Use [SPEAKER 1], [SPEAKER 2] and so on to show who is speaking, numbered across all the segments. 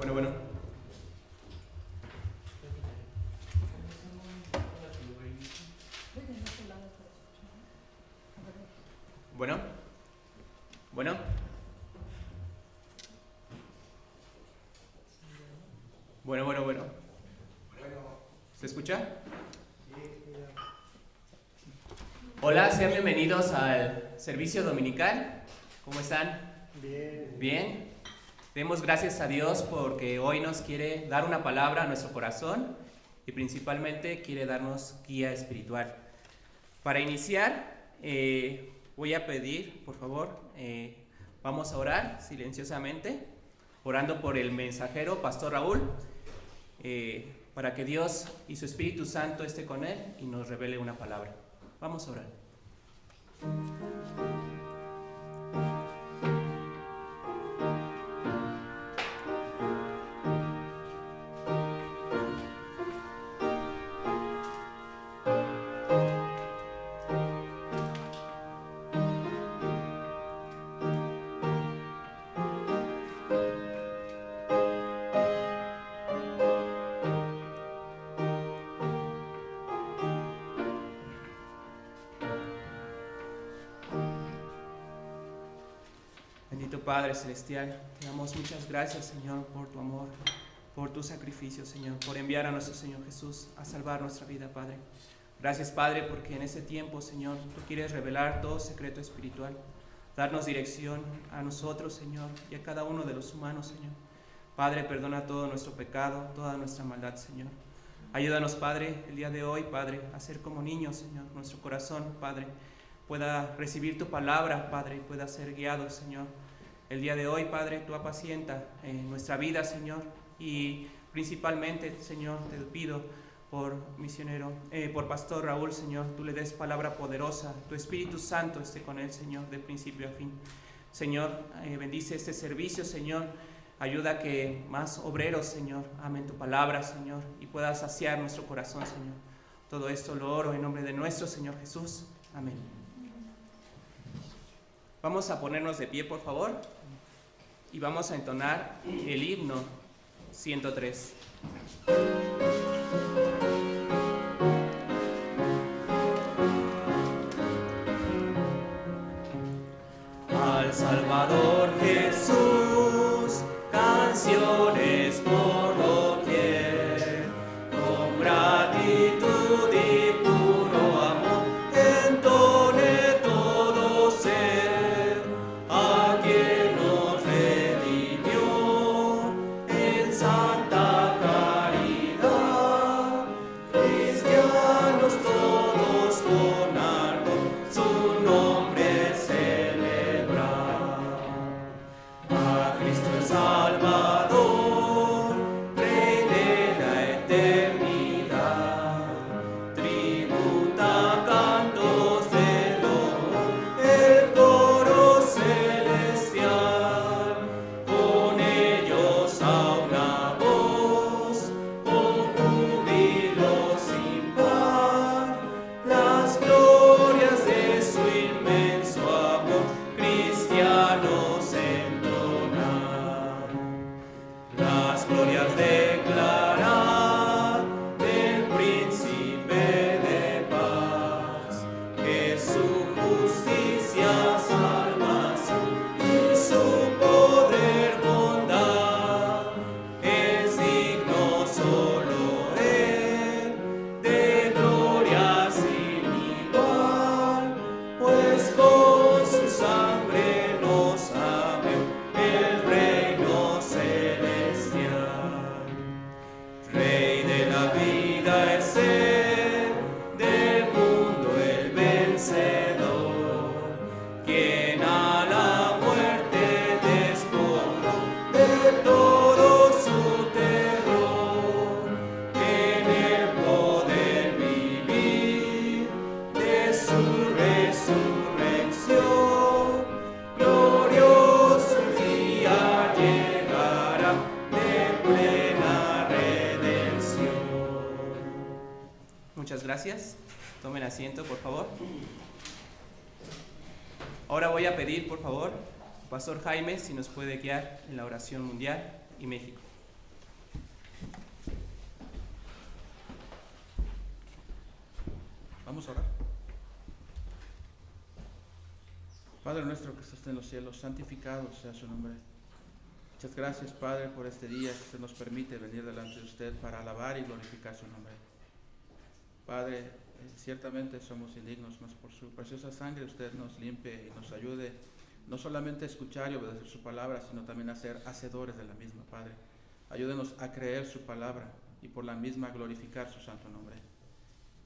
[SPEAKER 1] Bueno, bueno. Bueno. Bueno. Bueno. ¿Se escucha? Hola, sean bienvenidos al servicio dominical. ¿Cómo están?
[SPEAKER 2] Bien.
[SPEAKER 1] Bien. Demos gracias a Dios porque hoy nos quiere dar una palabra a nuestro corazón y principalmente quiere darnos guía espiritual. Para iniciar, voy a pedir, por favor, vamos a orar silenciosamente, orando por el mensajero, Pastor Raúl, para que Dios y su Espíritu Santo esté con él y nos revele una palabra. Vamos a orar. Padre Celestial, te damos muchas gracias, Señor, por tu amor, por tu sacrificio, Señor, por enviar a nuestro Señor Jesús a salvar nuestra vida, Padre. Gracias, Padre, porque en ese tiempo, Señor, tú quieres revelar todo secreto espiritual, darnos dirección a nosotros, Señor, y a cada uno de los humanos, Señor. Padre, perdona todo nuestro pecado, toda nuestra maldad, Señor. Ayúdanos, Padre, el día de hoy, Padre, a ser como niños, Señor, nuestro corazón, Padre, pueda recibir tu palabra, Padre, y pueda ser guiado, Señor. El día de hoy, Padre, tú apacienta en nuestra vida, Señor, y principalmente, Señor, te pido por por Pastor Raúl, Señor, tú le des palabra poderosa, tu Espíritu Santo esté con él, Señor, de principio a fin. Señor, bendice este servicio, Señor, ayuda a que más obreros, Señor, amen tu palabra, Señor, y pueda saciar nuestro corazón, Señor. Todo esto lo oro en nombre de nuestro Señor Jesús. Amén. Vamos a ponernos de pie, por favor. Y vamos a entonar el himno 103. Al Salvador Jesús, canciones por doquier, con gratitud y puro amor, entone todo ser, a quien nos redimió en santa caridad, cristianos todos con ardor su nombre celebrar. A Cristo el Salvador, Rey de la eternidad, tributa cantos de loor el coro celestial, con ellos a una voz, con júbilo sin par, las glorias de su inmenso amor, cristianos entonar. Las glorias declarar del príncipe de paz, que su justicia, salvación y su poder, bondad, es digno solo él de gloria sin igual, pues con su sangre nos abrió el reino celestial. Rey de la vida es él, del mundo el vencedor, quien a la muerte despojó de todo su terror, en el poder vivir de su resurrección, glorioso el día llegará de plena redención. Muchas gracias. Tomen asiento, por favor. Ahora voy a pedir, por favor, Pastor Jaime, si nos puede guiar en la oración mundial y México.
[SPEAKER 2] Vamos a orar. Padre nuestro que estás en los cielos, santificado sea su nombre. Muchas gracias, Padre, por este día que usted nos permite venir delante de usted para alabar y glorificar su nombre. Padre, ciertamente somos indignos, mas por su preciosa sangre usted nos limpie y nos ayude no solamente a escuchar y obedecer su palabra, sino también a ser hacedores de la misma, Padre. Ayúdenos a creer su palabra y por la misma glorificar su santo nombre.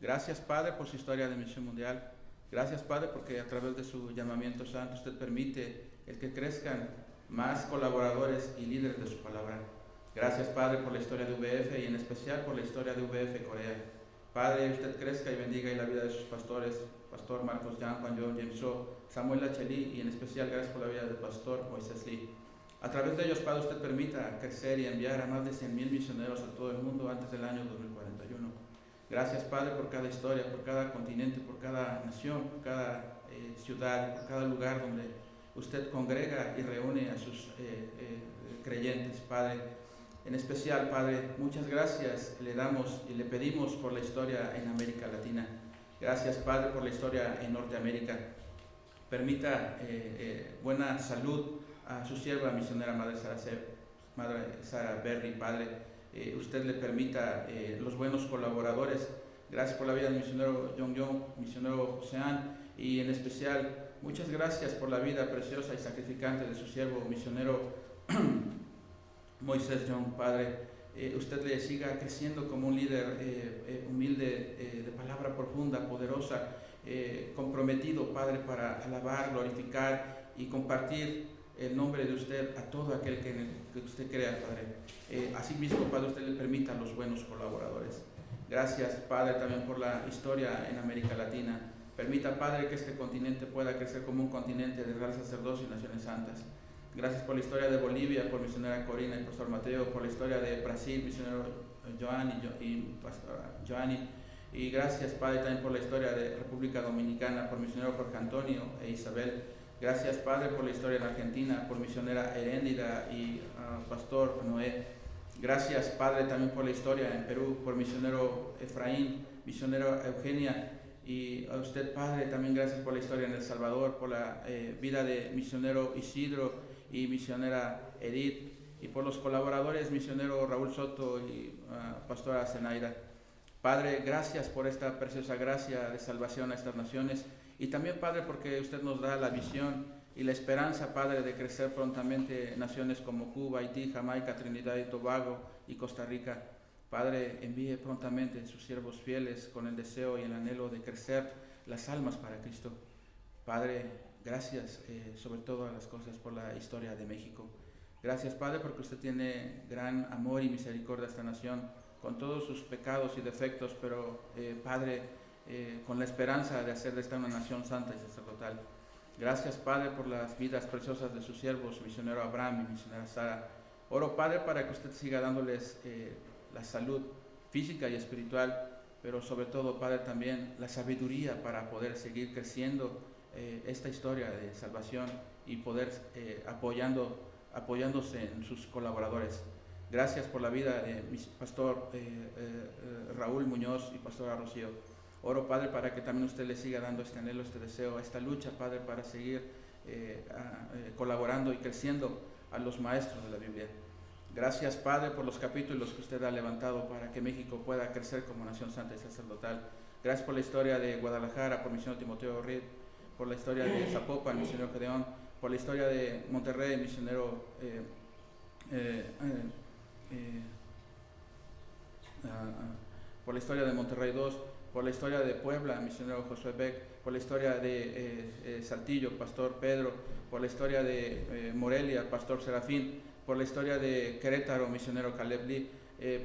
[SPEAKER 2] Gracias, Padre, por su historia de misión mundial. Gracias, Padre, porque a través de su llamamiento santo usted permite el que crezcan más colaboradores y líderes de su palabra. Gracias, Padre, por la historia de VF y en especial por la historia de VF Corea. Padre, usted crezca y bendiga en la vida de sus pastores, Pastor Marcos Yang, Juan John, James Shaw, Samuel Lacheli, y en especial gracias por la vida del Pastor Moisés Lee. A través de ellos, Padre, usted permita crecer y enviar a más de 100,000 misioneros a todo el mundo antes del año 2041. Gracias, Padre, por cada historia, por cada continente, por cada nación, por cada ciudad, por cada lugar donde usted congrega y reúne a sus creyentes, Padre. En especial, Padre, muchas gracias le damos y le pedimos por la historia en América Latina. Gracias, Padre, por la historia en Norteamérica. Permita buena salud a su sierva misionera Madre Sara Berry, Padre. Usted le permita los buenos colaboradores. Gracias por la vida del misionero John Young, misionero Joseán, y en especial muchas gracias por la vida preciosa y sacrificante de su siervo misionero Moisés Young, Padre. Usted le siga creciendo como un líder humilde, de palabra profunda, poderosa, comprometido, Padre, para alabar, glorificar y compartir el nombre de usted a todo aquel que usted crea, Padre. Asimismo, Padre, usted le permita a los buenos colaboradores. Gracias, Padre, también por la historia en América Latina. Permita, Padre, que este continente pueda crecer como un continente de real sacerdocio y naciones santas. Gracias por la historia de Bolivia, por misionera Corina y Pastor Mateo, por la historia de Brasil, misionero y Pastor Joanny. Y gracias, Padre, también por la historia de República Dominicana, por misionero Jorge Antonio e Isabel. Gracias, Padre, por la historia en Argentina, por misionera Heréndida y Pastor Noé. Gracias, Padre, también por la historia en Perú, por misionero Efraín, misionero Eugenia. Y a usted, Padre, también gracias por la historia en El Salvador, por la vida de misionero Isidro y misionera Edith, y por los colaboradores, misionero Raúl Soto y pastora Zenaida. Padre, gracias por esta preciosa gracia de salvación a estas naciones. Y también, Padre, porque usted nos da la visión y la esperanza, Padre, de crecer prontamente naciones como Cuba, Haití, Jamaica, Trinidad y Tobago y Costa Rica. Padre, envíe prontamente sus siervos fieles con el deseo y el anhelo de crecer las almas para Cristo. Padre, gracias sobre todas las cosas por la historia de México. Gracias, Padre, porque usted tiene gran amor y misericordia a esta nación, con todos sus pecados y defectos, pero Padre, con la esperanza de hacer de esta una nación santa y sacerdotal. Gracias, Padre, por las vidas preciosas de sus siervos, misionero Abraham y misionera Sara. Oro, Padre, para que usted siga dándoles la salud física y espiritual, pero sobre todo, Padre, también la sabiduría para poder seguir creciendo esta historia de salvación y poder apoyándose en sus colaboradores. Gracias por la vida de mi pastor Raúl Muñoz y pastora Rocío. Oro, Padre, para que también usted le siga dando este anhelo, este deseo, esta lucha, Padre, para seguir colaborando y creciendo a los maestros de la Biblia. Gracias, Padre, por los capítulos que usted ha levantado para que México pueda crecer como nación santa y sacerdotal. Gracias por la historia de Guadalajara, por misionero Timoteo Reed, por la historia de Zapopan, misionero Gedeón, por la historia de Monterrey, misionero por la historia de Monterrey 2, por la historia de Puebla, misionero Josué Beck, por la historia de Saltillo, pastor Pedro, por la historia de Morelia, pastor Serafín, por la historia de Querétaro, misionero Caleb Lee,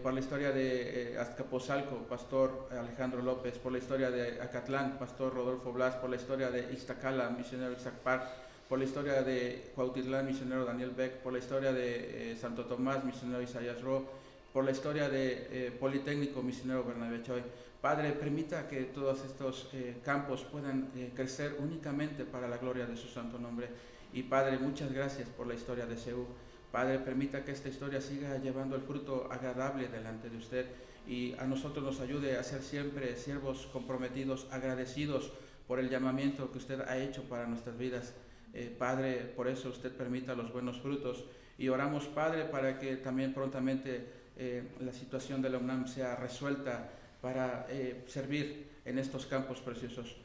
[SPEAKER 2] por la historia de Azcapotzalco, pastor Alejandro López, por la historia de Acatlán, pastor Rodolfo Blas, por la historia de Iztacala, misionero Isaac Park, por la historia de Cuautitlán, misionero Daniel Beck, por la historia de Santo Tomás, misionero Isaías Ro, por la historia de Politécnico, misionero Bernabé Choi. Padre, permita que todos estos campos puedan crecer únicamente para la gloria de su santo nombre. Y Padre, muchas gracias por la historia de CEU. Padre, permita que esta historia siga llevando el fruto agradable delante de usted y a nosotros nos ayude a ser siempre siervos comprometidos, agradecidos por el llamamiento que usted ha hecho para nuestras vidas. Padre, por eso usted permita los buenos frutos y oramos, Padre, para que también prontamente la situación de la UNAM sea resuelta para servir en estos campos preciosos.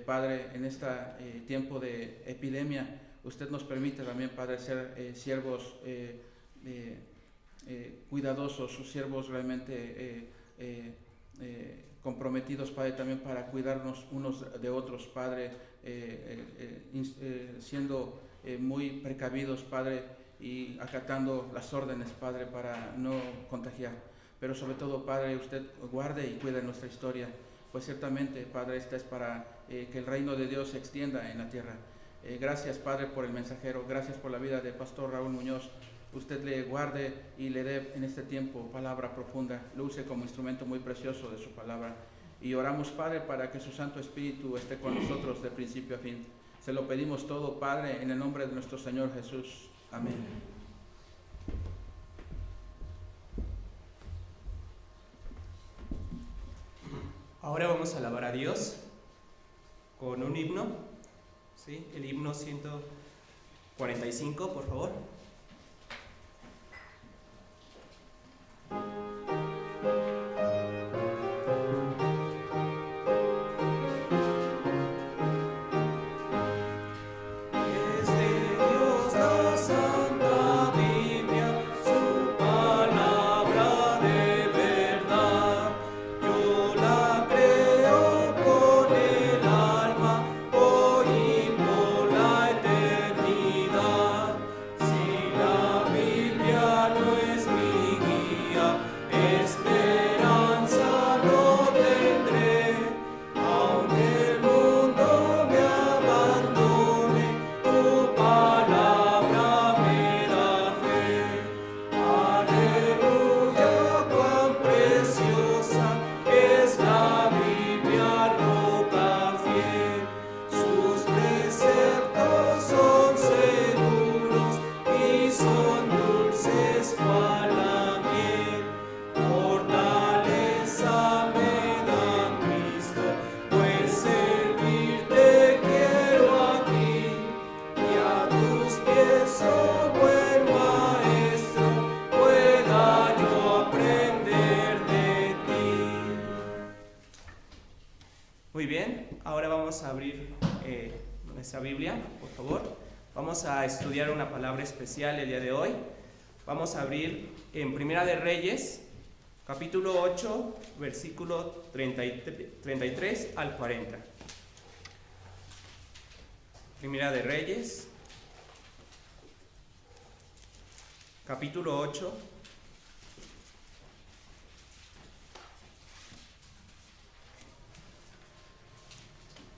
[SPEAKER 2] Padre, en este tiempo de epidemia, usted nos permite también, Padre, ser siervos cuidadosos, siervos realmente comprometidos, Padre, también para cuidarnos unos de otros, Padre, siendo muy precavidos, Padre, y acatando las órdenes, Padre, para no contagiar. Pero sobre todo, Padre, usted guarde y cuide nuestra historia, pues ciertamente, Padre, esta es para que el reino de Dios se extienda en la tierra. Gracias, Padre, por el mensajero, gracias por la vida del pastor Raúl Muñoz. Usted le guarde y le dé en este tiempo palabra profunda, lo use como instrumento muy precioso de su palabra. Y oramos, Padre, para que su Santo Espíritu esté con nosotros de principio a fin. Se lo pedimos todo, Padre, en el nombre de nuestro Señor Jesús. Amén.
[SPEAKER 1] Ahora vamos a alabar a Dios con un himno, ¿sí? El himno 145, por favor. Muy bien, ahora vamos a abrir nuestra Biblia, por favor. Vamos a estudiar una palabra especial el día de hoy. Vamos a abrir en Primera de Reyes, capítulo 8, versículo 33 al 40. Primera de Reyes, capítulo 8,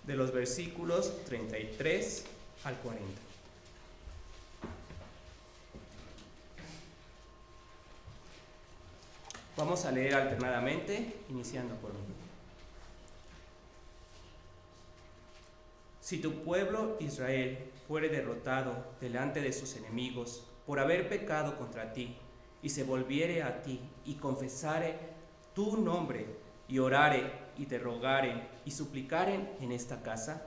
[SPEAKER 1] de los versículos 33 al 40. Vamos a leer alternadamente, iniciando por mí. Si tu pueblo Israel fuere derrotado delante de sus enemigos por haber pecado contra ti, y se volviere a ti y confesare tu nombre, y orare y te rogaren y suplicaren en esta casa,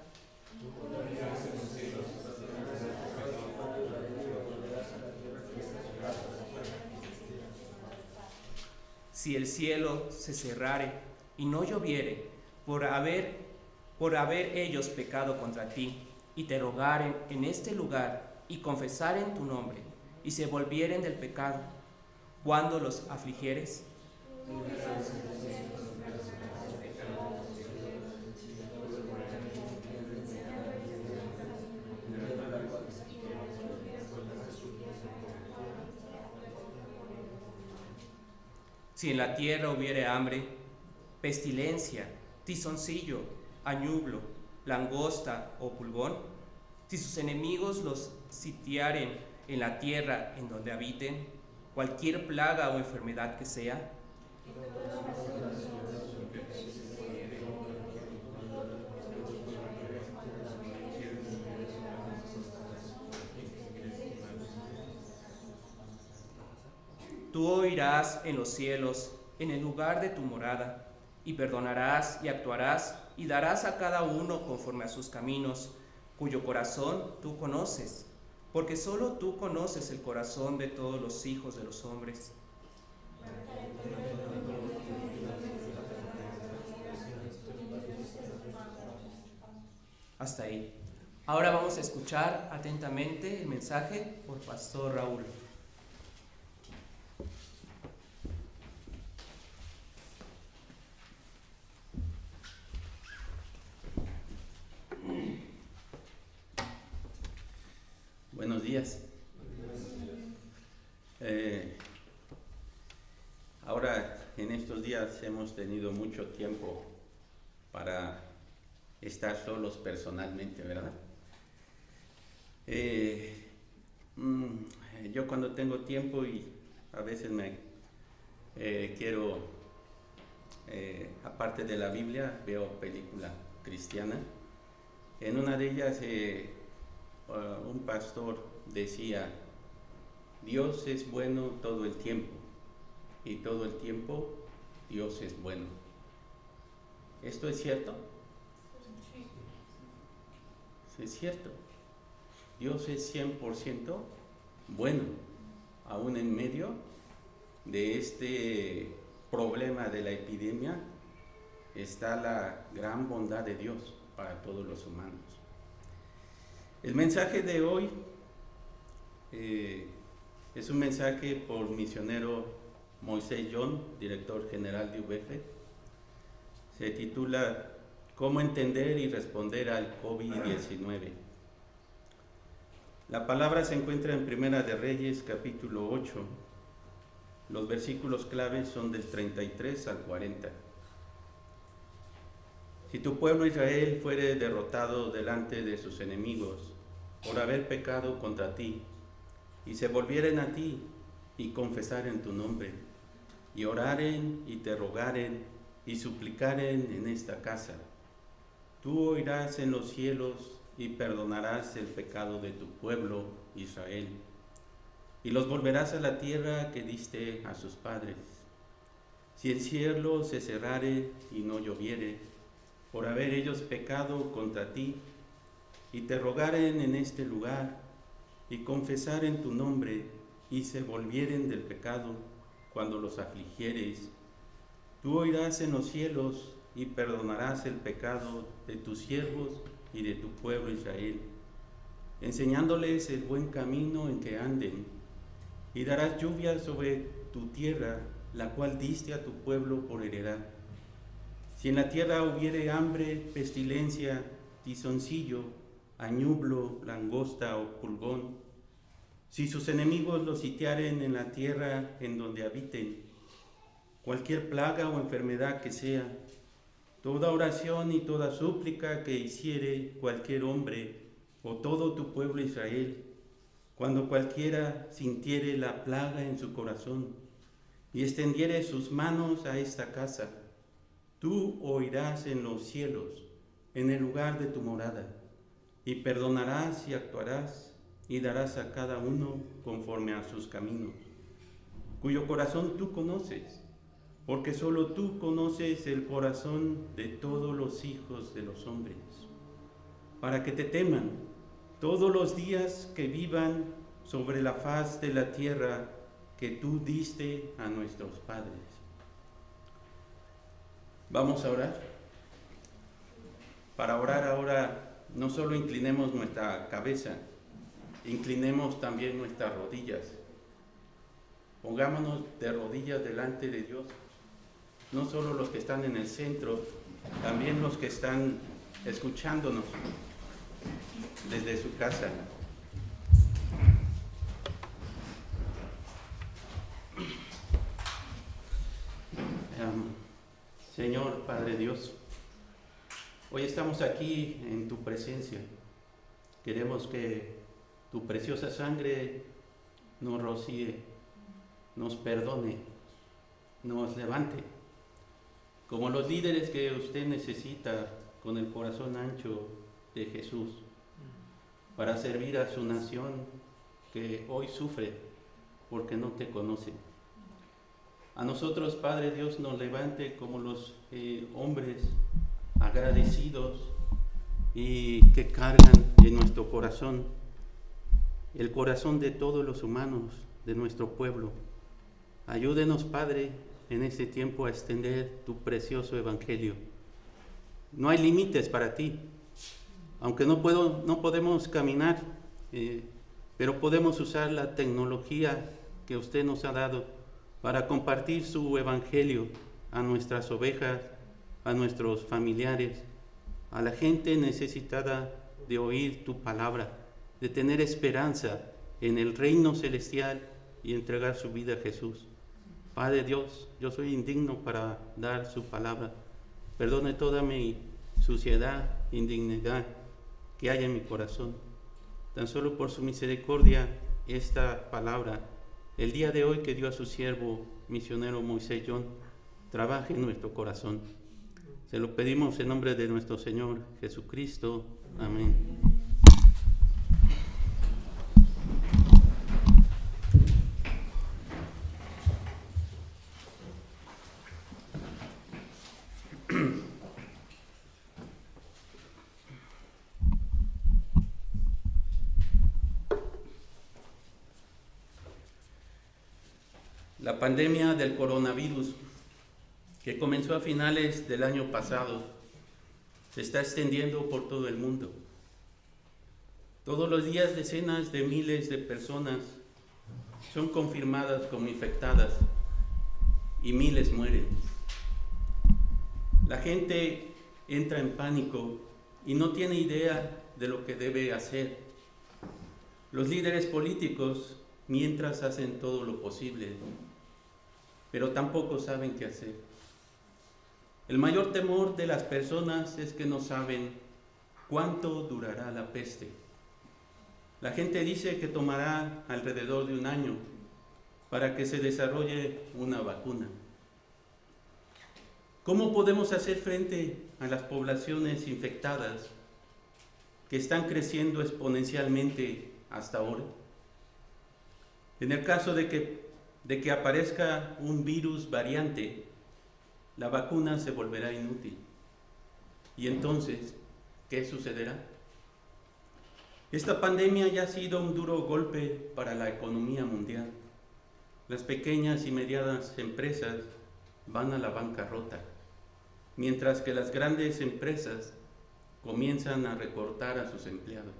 [SPEAKER 1] si el cielo se cerrare y no lloviere por haber ellos pecado contra ti, y te rogaren en este lugar y confesaren tu nombre, y se volvieren del pecado, cuando los afligieres, si en la tierra hubiere hambre, pestilencia, tizoncillo, añublo, langosta o pulgón, si sus enemigos los sitiaren en la tierra en donde habiten, cualquier plaga o enfermedad que sea, tú oirás en los cielos, en el lugar de tu morada, y perdonarás y actuarás, y darás a cada uno conforme a sus caminos, cuyo corazón tú conoces, porque solo tú conoces el corazón de todos los hijos de los hombres. Hasta ahí. Ahora vamos a escuchar atentamente el mensaje por Pastor Raúl.
[SPEAKER 3] Buenos días. Ahora, en estos días hemos tenido mucho tiempo para estar solos personalmente, ¿verdad? Yo cuando tengo tiempo y a veces me quiero, aparte de la Biblia, veo película cristiana. En una de ellas un pastor decía: Dios es bueno todo el tiempo, y todo el tiempo Dios es bueno. ¿Esto es cierto? Sí, es cierto. Dios es 100% bueno, aún en medio de este problema de la epidemia. Está la gran bondad de Dios para todos los humanos. El mensaje de hoy es un mensaje por misionero Moisés John, director general de UBF. Se titula ¿Cómo entender y responder al COVID-19? La palabra se encuentra en Primera de Reyes, capítulo 8. Los versículos claves son del 33 al 40. Si tu pueblo Israel fuere derrotado delante de sus enemigos por haber pecado contra ti, y se volvieren a ti y confesaren tu nombre, y oraren y te rogaren y suplicaren en esta casa, tú oirás en los cielos y perdonarás el pecado de tu pueblo Israel, y los volverás a la tierra que diste a sus padres. Si el cielo se cerrare y no lloviere, por haber ellos pecado contra ti, y te rogaren en este lugar, y confesaren tu nombre, y se volvieren del pecado cuando los afligieres, tú oirás en los cielos y perdonarás el pecado de tus siervos y de tu pueblo Israel, enseñándoles el buen camino en que anden, y darás lluvia sobre tu tierra, la cual diste a tu pueblo por heredad. Si en la tierra hubiere hambre, pestilencia, tizoncillo, añublo, langosta o pulgón, si sus enemigos los sitiaren en la tierra en donde habiten, cualquier plaga o enfermedad que sea, toda oración y toda súplica que hiciere cualquier hombre o todo tu pueblo Israel, cuando cualquiera sintiere la plaga en su corazón y extendiere sus manos a esta casa, tú oirás en los cielos, en el lugar de tu morada, y perdonarás y actuarás y darás a cada uno conforme a sus caminos, cuyo corazón tú conoces, porque solo tú conoces el corazón de todos los hijos de los hombres, para que te teman todos los días que vivan sobre la faz de la tierra que tú diste a nuestros padres. Vamos a orar. Para orar ahora, no solo inclinemos nuestra cabeza, inclinemos también nuestras rodillas. Pongámonos de rodillas delante de Dios. No solo los que están en el centro, también los que están escuchándonos desde su casa. Señor Padre Dios, hoy estamos aquí en tu presencia. Queremos que tu preciosa sangre nos rocíe, nos perdone, nos levante, como los líderes que usted necesita, con el corazón ancho de Jesús, para servir a su nación que hoy sufre porque no te conoce. a nosotros, Padre Dios, nos levante como los hombres agradecidos y que cargan en nuestro corazón el corazón de todos los humanos de nuestro pueblo. Ayúdenos, Padre, en este tiempo a extender tu precioso evangelio. No hay límites para ti, aunque no podemos caminar, pero podemos usar la tecnología que usted nos ha dado para compartir su evangelio a nuestras ovejas, a nuestros familiares, a la gente necesitada de oír tu palabra, de tener esperanza en el reino celestial y entregar su vida a Jesús. Padre Dios, yo soy indigno para dar su palabra. Perdone toda mi suciedad, indignidad que haya en mi corazón. Tan solo por su misericordia, esta palabra, el día de hoy que dio a su siervo misionero Moisés John, trabaje en nuestro corazón. Se lo pedimos en nombre de nuestro Señor Jesucristo. Amén. La pandemia del coronavirus, que comenzó a finales del año pasado, se está extendiendo por todo el mundo. Todos los días decenas de miles de personas son confirmadas como infectadas y miles mueren. La gente entra en pánico y no tiene idea de lo que debe hacer. Los líderes políticos, mientras, hacen todo lo posible, pero tampoco saben qué hacer. El mayor temor de las personas es que no saben cuánto durará la peste. La gente dice que tomará alrededor de 1 año para que se desarrolle una vacuna. ¿Cómo podemos hacer frente a las poblaciones infectadas que están creciendo exponencialmente hasta ahora? En el caso de que aparezca un virus variante, la vacuna se volverá inútil. ¿Y entonces qué sucederá? Esta pandemia ya ha sido un duro golpe para la economía mundial. Las pequeñas y medianas empresas van a la bancarrota, mientras que las grandes empresas comienzan a recortar a sus empleados.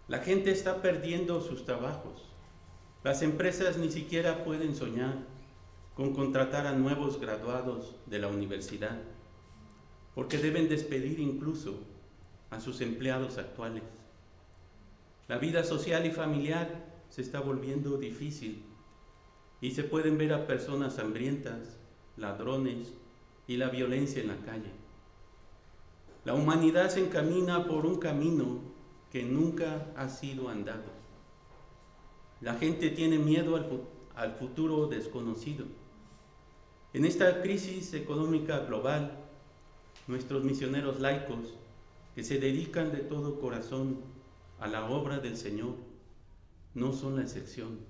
[SPEAKER 3] La gente está perdiendo sus trabajos. Las empresas ni siquiera pueden soñar con contratar a nuevos graduados de la universidad, porque deben despedir incluso a sus empleados actuales. La vida social y familiar se está volviendo difícil y se pueden ver a personas hambrientas, ladrones y la violencia en la calle. La humanidad se encamina por un camino que nunca ha sido andado. La gente tiene miedo al futuro desconocido. En esta crisis económica global, nuestros misioneros laicos, que se dedican de todo corazón a la obra del Señor, no son la excepción.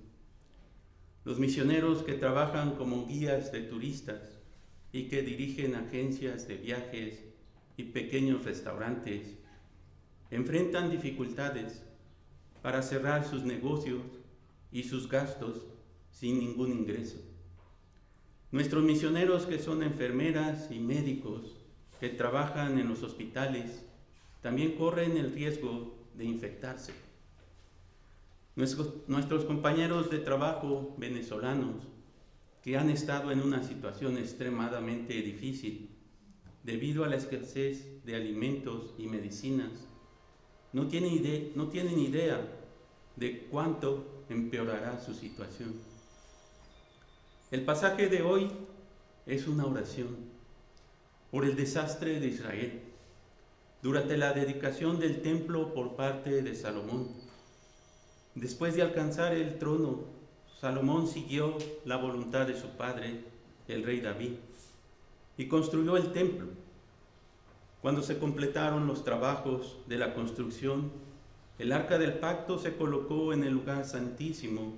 [SPEAKER 3] Los misioneros que trabajan como guías de turistas y que dirigen agencias de viajes y pequeños restaurantes, enfrentan dificultades para cerrar sus negocios y sus gastos sin ningún ingreso. Nuestros misioneros, que son enfermeras y médicos que trabajan en los hospitales, también corren el riesgo de infectarse. Nuestros compañeros de trabajo venezolanos, que han estado en una situación extremadamente difícil debido a la escasez de alimentos y medicinas, no tienen idea de cuánto empeorará su situación. El pasaje de hoy es una oración por el desastre de Israel durante la dedicación del templo por parte de Salomón. Después de alcanzar el trono, Salomón siguió la voluntad de su padre, el rey David, y construyó el templo. Cuando se completaron los trabajos de la construcción, el arca del pacto se colocó en el lugar santísimo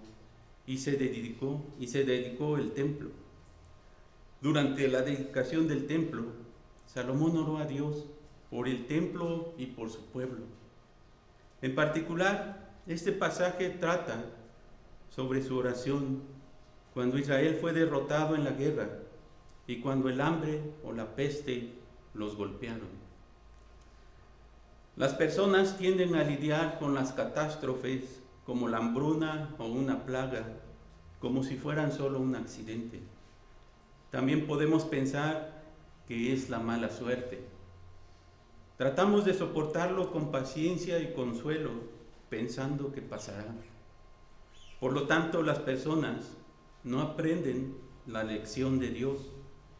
[SPEAKER 3] y se dedicó el templo. Durante la dedicación del templo, Salomón oró a Dios por el templo y por su pueblo. En particular, este pasaje trata sobre su oración cuando Israel fue derrotado en la guerra y cuando el hambre o la peste los golpearon. Las personas tienden a lidiar con las catástrofes como la hambruna o una plaga, como si fueran solo un accidente. También podemos pensar que es la mala suerte. Tratamos de soportarlo con paciencia y consuelo, pensando que pasará. Por lo tanto, las personas no aprenden la lección de Dios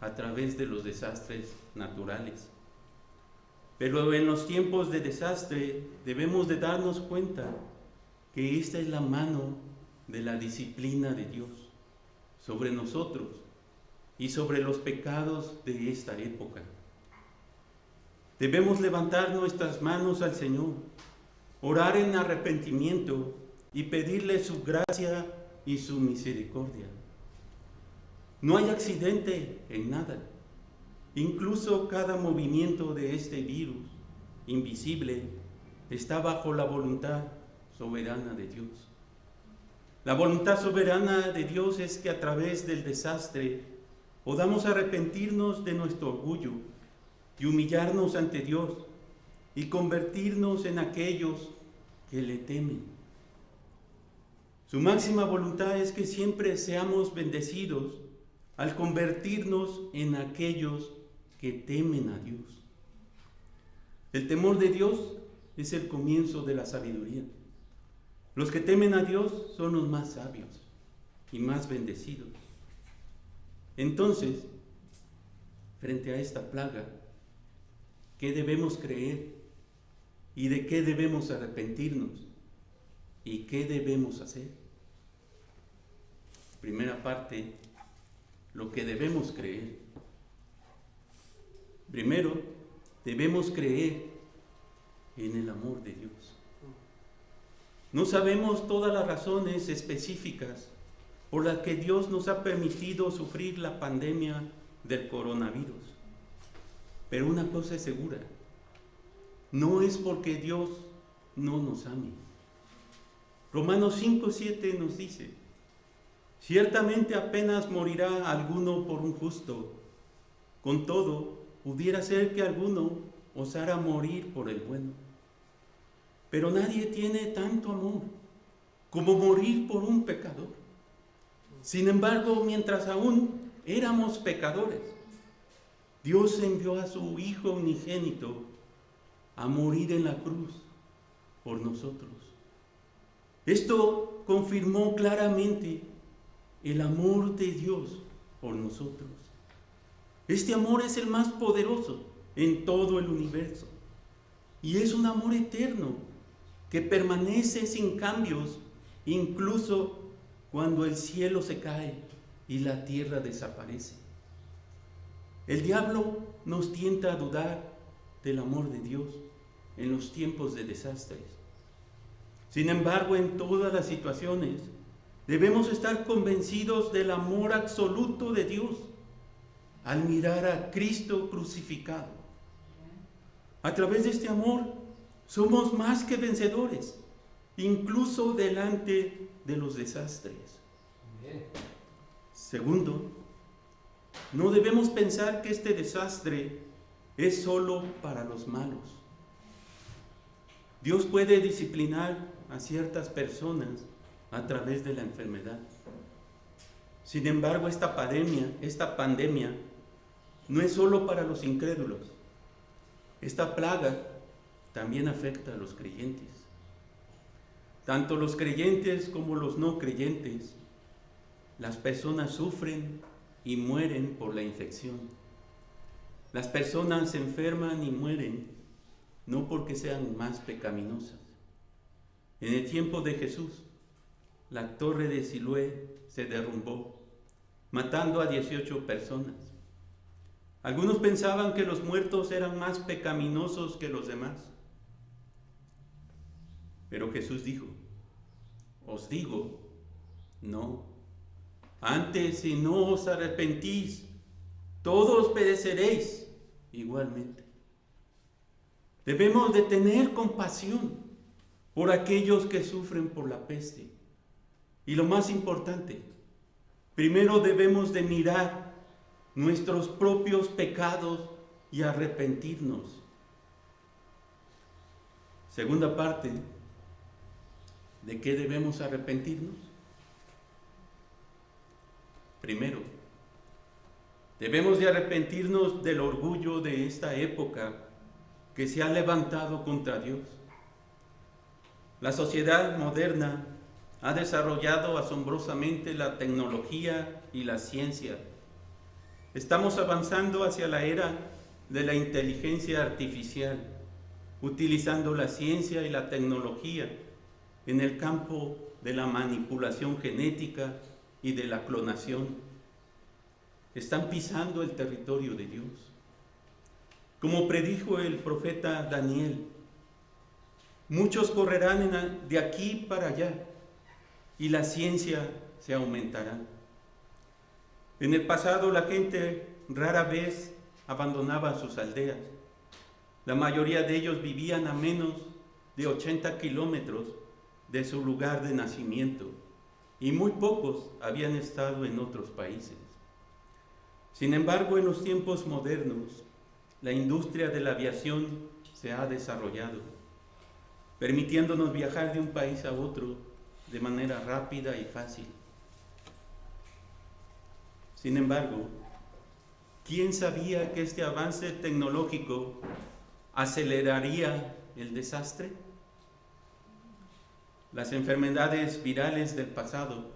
[SPEAKER 3] a través de los desastres naturales. Pero en los tiempos de desastre debemos de darnos cuenta que esta es la mano de la disciplina de Dios sobre nosotros y sobre los pecados de esta época. Debemos levantar nuestras manos al Señor, orar en arrepentimiento y pedirle su gracia y su misericordia. No hay accidente en nada. Incluso cada movimiento de este virus invisible está bajo la voluntad soberana de Dios. La voluntad soberana de Dios es que a través del desastre podamos arrepentirnos de nuestro orgullo y humillarnos ante Dios y convertirnos en aquellos que le temen. Su máxima voluntad es que siempre seamos bendecidos al convertirnos en aquellos que temen a Dios. El temor de Dios es el comienzo de la sabiduría. Los que temen a Dios son los más sabios y más bendecidos. Entonces, frente a esta plaga, ¿qué debemos creer? ¿Y de qué debemos arrepentirnos? ¿Y qué debemos hacer? Primera parte, lo que debemos creer. Primero, debemos creer en el amor de Dios. No sabemos todas las razones específicas por las que Dios nos ha permitido sufrir la pandemia del coronavirus. Pero una cosa es segura, no es porque Dios no nos ame. Romanos 5:7 nos dice: ciertamente apenas morirá alguno por un justo, con todo, pudiera ser que alguno osara morir por el bueno. Pero nadie tiene tanto amor como morir por un pecador. Sin embargo, mientras aún éramos pecadores, Dios envió a su Hijo unigénito a morir en la cruz por nosotros. Esto confirmó claramente el amor de Dios por nosotros. Este amor es el más poderoso en todo el universo y es un amor eterno que permanece sin cambios, incluso cuando el cielo se cae y la tierra desaparece. El diablo nos tienta a dudar del amor de Dios en los tiempos de desastres. Sin embargo, en todas las situaciones debemos estar convencidos del amor absoluto de Dios al mirar a Cristo crucificado. A través de este amor somos más que vencedores, incluso delante de los desastres. Segundo, no debemos pensar que este desastre es solo para los malos. Dios puede disciplinar a ciertas personas a través de la enfermedad. Sin embargo, esta pandemia no es solo para los incrédulos. Esta plaga también afecta a los creyentes. Tanto los creyentes como los no creyentes, las personas sufren y mueren por la infección. Las personas se enferman y mueren no porque sean más pecaminosas. En el tiempo de Jesús, la torre de Siloé se derrumbó, matando a 18 personas. Algunos pensaban que los muertos eran más pecaminosos que los demás. Pero Jesús dijo: os digo, no. Antes, si no os arrepentís, todos pereceréis igualmente. Debemos de tener compasión por aquellos que sufren por la peste. Y lo más importante, primero debemos de mirar nuestros propios pecados y arrepentirnos. Segunda parte, ¿de qué debemos arrepentirnos? Primero, debemos de arrepentirnos del orgullo de esta época que se ha levantado contra Dios. La sociedad moderna ha desarrollado asombrosamente la tecnología y la ciencia. Estamos avanzando hacia la era de la inteligencia artificial, utilizando la ciencia y la tecnología en el campo de la manipulación genética y de la clonación. Están pisando el territorio de Dios. Como predijo el profeta Daniel, muchos correrán de aquí para allá y la ciencia se aumentará. En el pasado la gente rara vez abandonaba sus aldeas. La mayoría de ellos vivían a menos de 80 kilómetros de su lugar de nacimiento y muy pocos habían estado en otros países. Sin embargo, en los tiempos modernos, la industria de la aviación se ha desarrollado, permitiéndonos viajar de un país a otro de manera rápida y fácil. Sin embargo, ¿quién sabía que este avance tecnológico aceleraría el desastre? Las enfermedades virales del pasado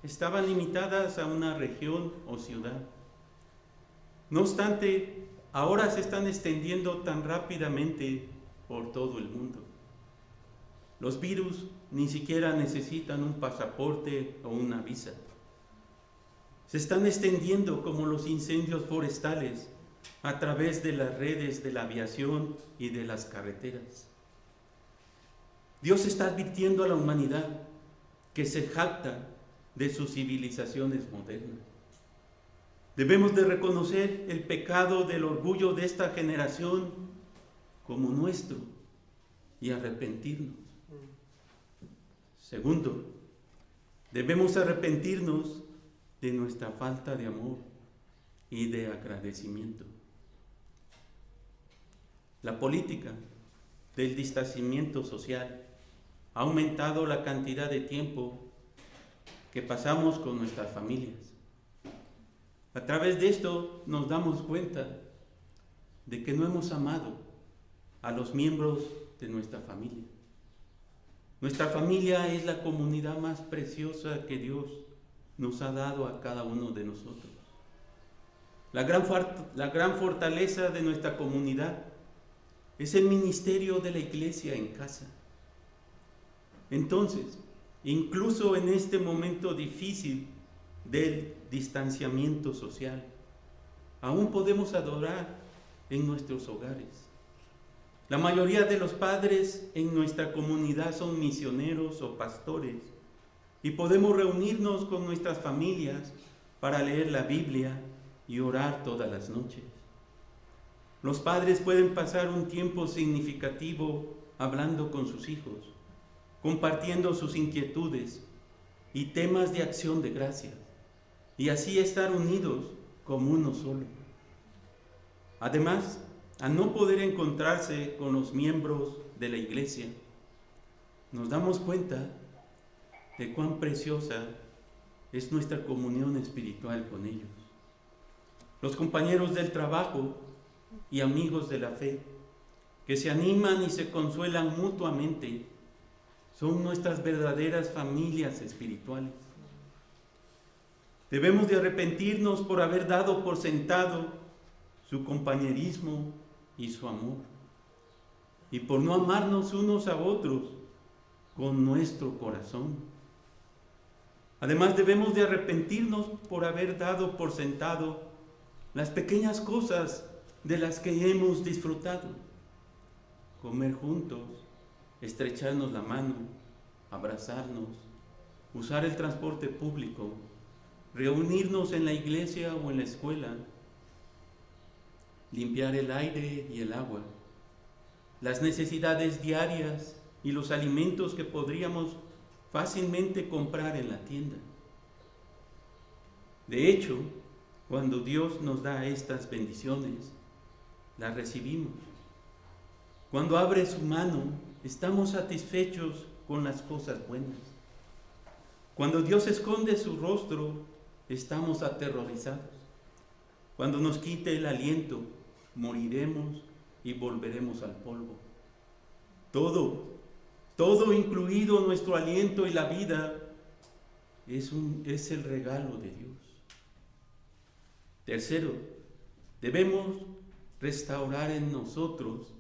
[SPEAKER 3] estaban limitadas a una región o ciudad. No obstante, ahora se están extendiendo tan rápidamente por todo el mundo. Los virus ni siquiera necesitan un pasaporte o una visa. Se están extendiendo como los incendios forestales a través de las redes de la aviación y de las carreteras. Dios está advirtiendo a la humanidad que se jacta de sus civilizaciones modernas. Debemos de reconocer el pecado del orgullo de esta generación como nuestro y arrepentirnos. Segundo, debemos arrepentirnos de nuestra falta de amor y de agradecimiento. La política del distanciamiento social ha aumentado la cantidad de tiempo que pasamos con nuestras familias. A través de esto nos damos cuenta de que no hemos amado a los miembros de nuestra familia. Nuestra familia es la comunidad más preciosa que Dios nos ha dado a cada uno de nosotros. La gran fortaleza de nuestra comunidad es el ministerio de la iglesia en casa. Entonces, incluso en este momento difícil del distanciamiento social, aún podemos adorar en nuestros hogares. La mayoría de los padres en nuestra comunidad son misioneros o pastores y podemos reunirnos con nuestras familias para leer la Biblia y orar todas las noches. Los padres pueden pasar un tiempo significativo hablando con sus hijos, compartiendo sus inquietudes y temas de acción de gracias, y así estar unidos como uno solo. Además, al no poder encontrarse con los miembros de la iglesia, nos damos cuenta de cuán preciosa es nuestra comunión espiritual con ellos. Los compañeros del trabajo y amigos de la fe, que se animan y se consuelan mutuamente, son nuestras verdaderas familias espirituales. Debemos de arrepentirnos por haber dado por sentado su compañerismo y su amor, y por no amarnos unos a otros con nuestro corazón. Además, debemos de arrepentirnos por haber dado por sentado las pequeñas cosas de las que hemos disfrutado: comer juntos, estrecharnos la mano, abrazarnos, usar el transporte público, reunirnos en la iglesia o en la escuela, limpiar el aire y el agua, las necesidades diarias y los alimentos que podríamos fácilmente comprar en la tienda. De hecho, cuando Dios nos da estas bendiciones, las recibimos. Cuando abre su mano, estamos satisfechos con las cosas buenas. Cuando Dios esconde su rostro, estamos aterrorizados. Cuando nos quite el aliento, moriremos y volveremos al polvo. Todo incluido nuestro aliento y la vida, es el regalo de Dios. Tercero, debemos restaurar en nosotros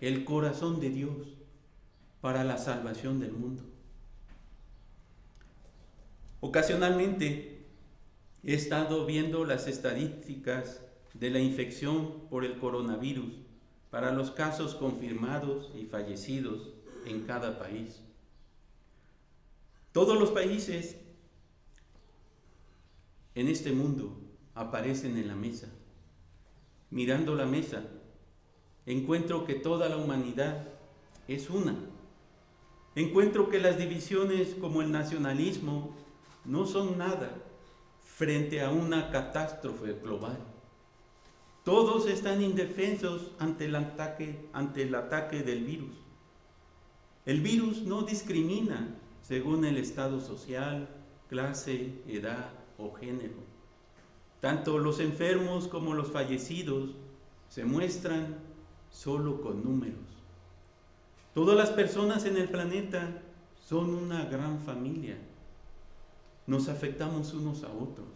[SPEAKER 3] el corazón de Dios para la salvación del mundo. Ocasionalmente he estado viendo las estadísticas de la infección por el coronavirus para los casos confirmados y fallecidos en cada país. Todos los países en este mundo aparecen en la mesa. Mirando la mesa, encuentro que toda la humanidad es una. Encuentro que las divisiones como el nacionalismo no son nada frente a una catástrofe global. Todos están indefensos ante el ataque del virus. El virus no discrimina según el estado social, clase, edad o género. Tanto los enfermos como los fallecidos se muestran solo con números. Todas las personas en el planeta son una gran familia. Nos afectamos unos a otros.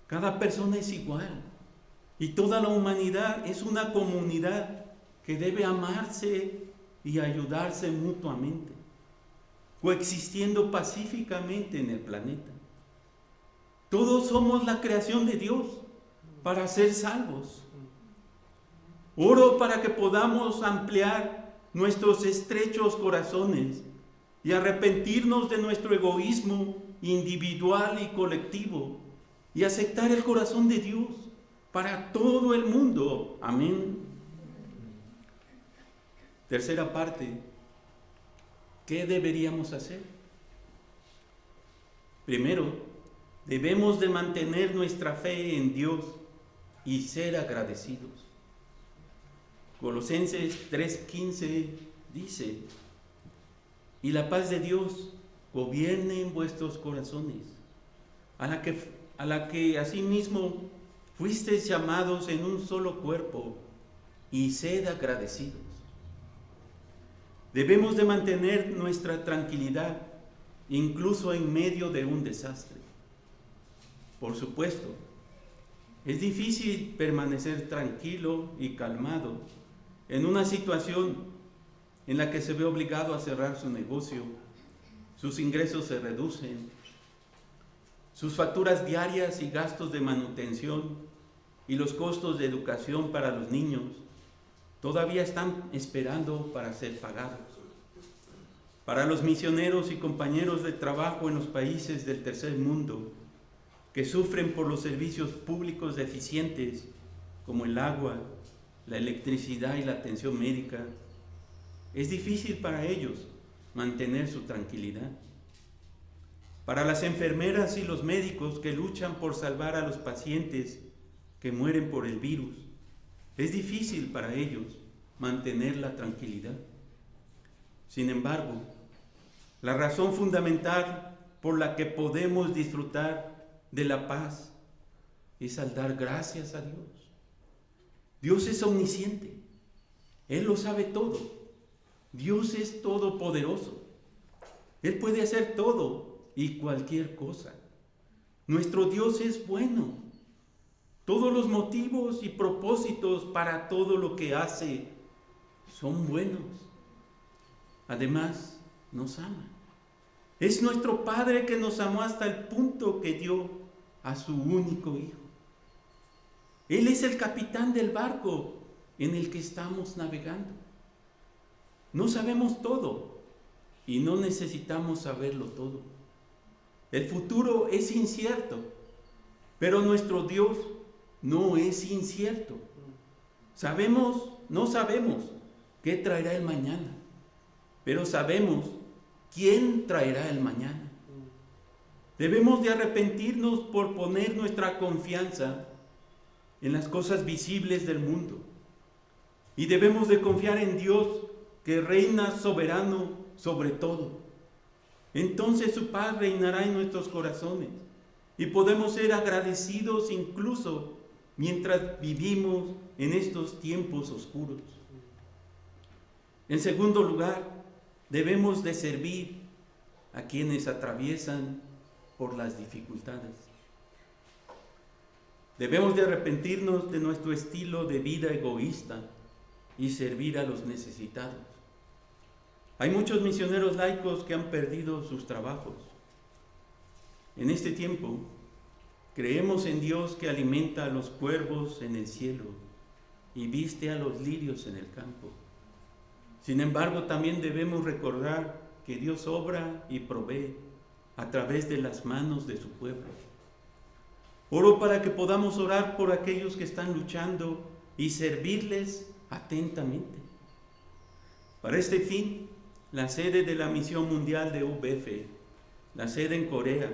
[SPEAKER 3] Cada persona es igual. Y toda la humanidad es una comunidad que debe amarse y ayudarse mutuamente, coexistiendo pacíficamente en el planeta. Todos somos la creación de Dios para ser salvos. Oro para que podamos ampliar nuestros estrechos corazones y arrepentirnos de nuestro egoísmo individual y colectivo y aceptar el corazón de Dios para todo el mundo. Amén. Tercera parte, ¿qué deberíamos hacer? Primero, debemos de mantener nuestra fe en Dios y ser agradecidos. Colosenses 3:15 dice: y la paz de Dios gobierne en vuestros corazones, a la que asimismo fuisteis llamados en un solo cuerpo, y sed agradecidos. Debemos de mantener nuestra tranquilidad incluso en medio de un desastre. Por supuesto, es difícil permanecer tranquilo y calmado en una situación en la que se ve obligado a cerrar su negocio, sus ingresos se reducen, sus facturas diarias y gastos de manutención y los costos de educación para los niños todavía están esperando para ser pagados. Para los misioneros y compañeros de trabajo en los países del tercer mundo que sufren por los servicios públicos deficientes como el agua, la electricidad y la atención médica, es difícil para ellos mantener su tranquilidad. Para las enfermeras y los médicos que luchan por salvar a los pacientes que mueren por el virus, es difícil para ellos mantener la tranquilidad. Sin embargo, la razón fundamental por la que podemos disfrutar de la paz es al dar gracias a Dios. Dios es omnisciente, Él lo sabe todo. Dios es todopoderoso, Él puede hacer todo y cualquier cosa. Nuestro Dios es bueno. Todos los motivos y propósitos para todo lo que hace son buenos. Además, nos ama. Es nuestro Padre que nos amó hasta el punto que dio a su único Hijo. Él es el capitán del barco en el que estamos navegando. No sabemos todo y no necesitamos saberlo todo. El futuro es incierto, pero nuestro Dios no es incierto. No sabemos qué traerá el mañana, pero sabemos quién traerá el mañana. Debemos de arrepentirnos por poner nuestra confianza en las cosas visibles del mundo. Y debemos de confiar en Dios, que reina soberano sobre todo. Entonces su paz reinará en nuestros corazones y podemos ser agradecidos incluso mientras vivimos en estos tiempos oscuros. En segundo lugar, debemos de servir a quienes atraviesan por las dificultades. Debemos de arrepentirnos de nuestro estilo de vida egoísta y servir a los necesitados. Hay muchos misioneros laicos que han perdido sus trabajos. En este tiempo, creemos en Dios que alimenta a los cuervos en el cielo y viste a los lirios en el campo. Sin embargo, también debemos recordar que Dios obra y provee a través de las manos de su pueblo. Oro para que podamos orar por aquellos que están luchando y servirles atentamente. Para este fin, la sede de la Misión Mundial de UBF, la sede en Corea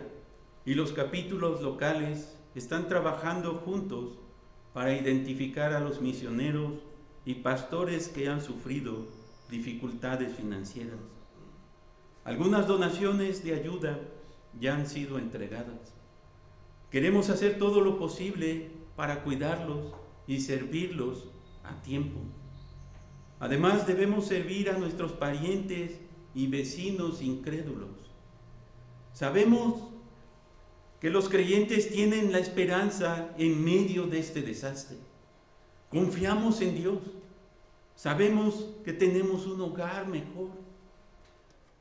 [SPEAKER 3] y los capítulos locales están trabajando juntos para identificar a los misioneros y pastores que han sufrido dificultades financieras. Algunas donaciones de ayuda ya han sido entregadas. Queremos hacer todo lo posible para cuidarlos y servirlos a tiempo. Además, debemos servir a nuestros parientes y vecinos incrédulos. Sabemos que los creyentes tienen la esperanza en medio de este desastre. Confiamos en Dios. Sabemos que tenemos un hogar mejor.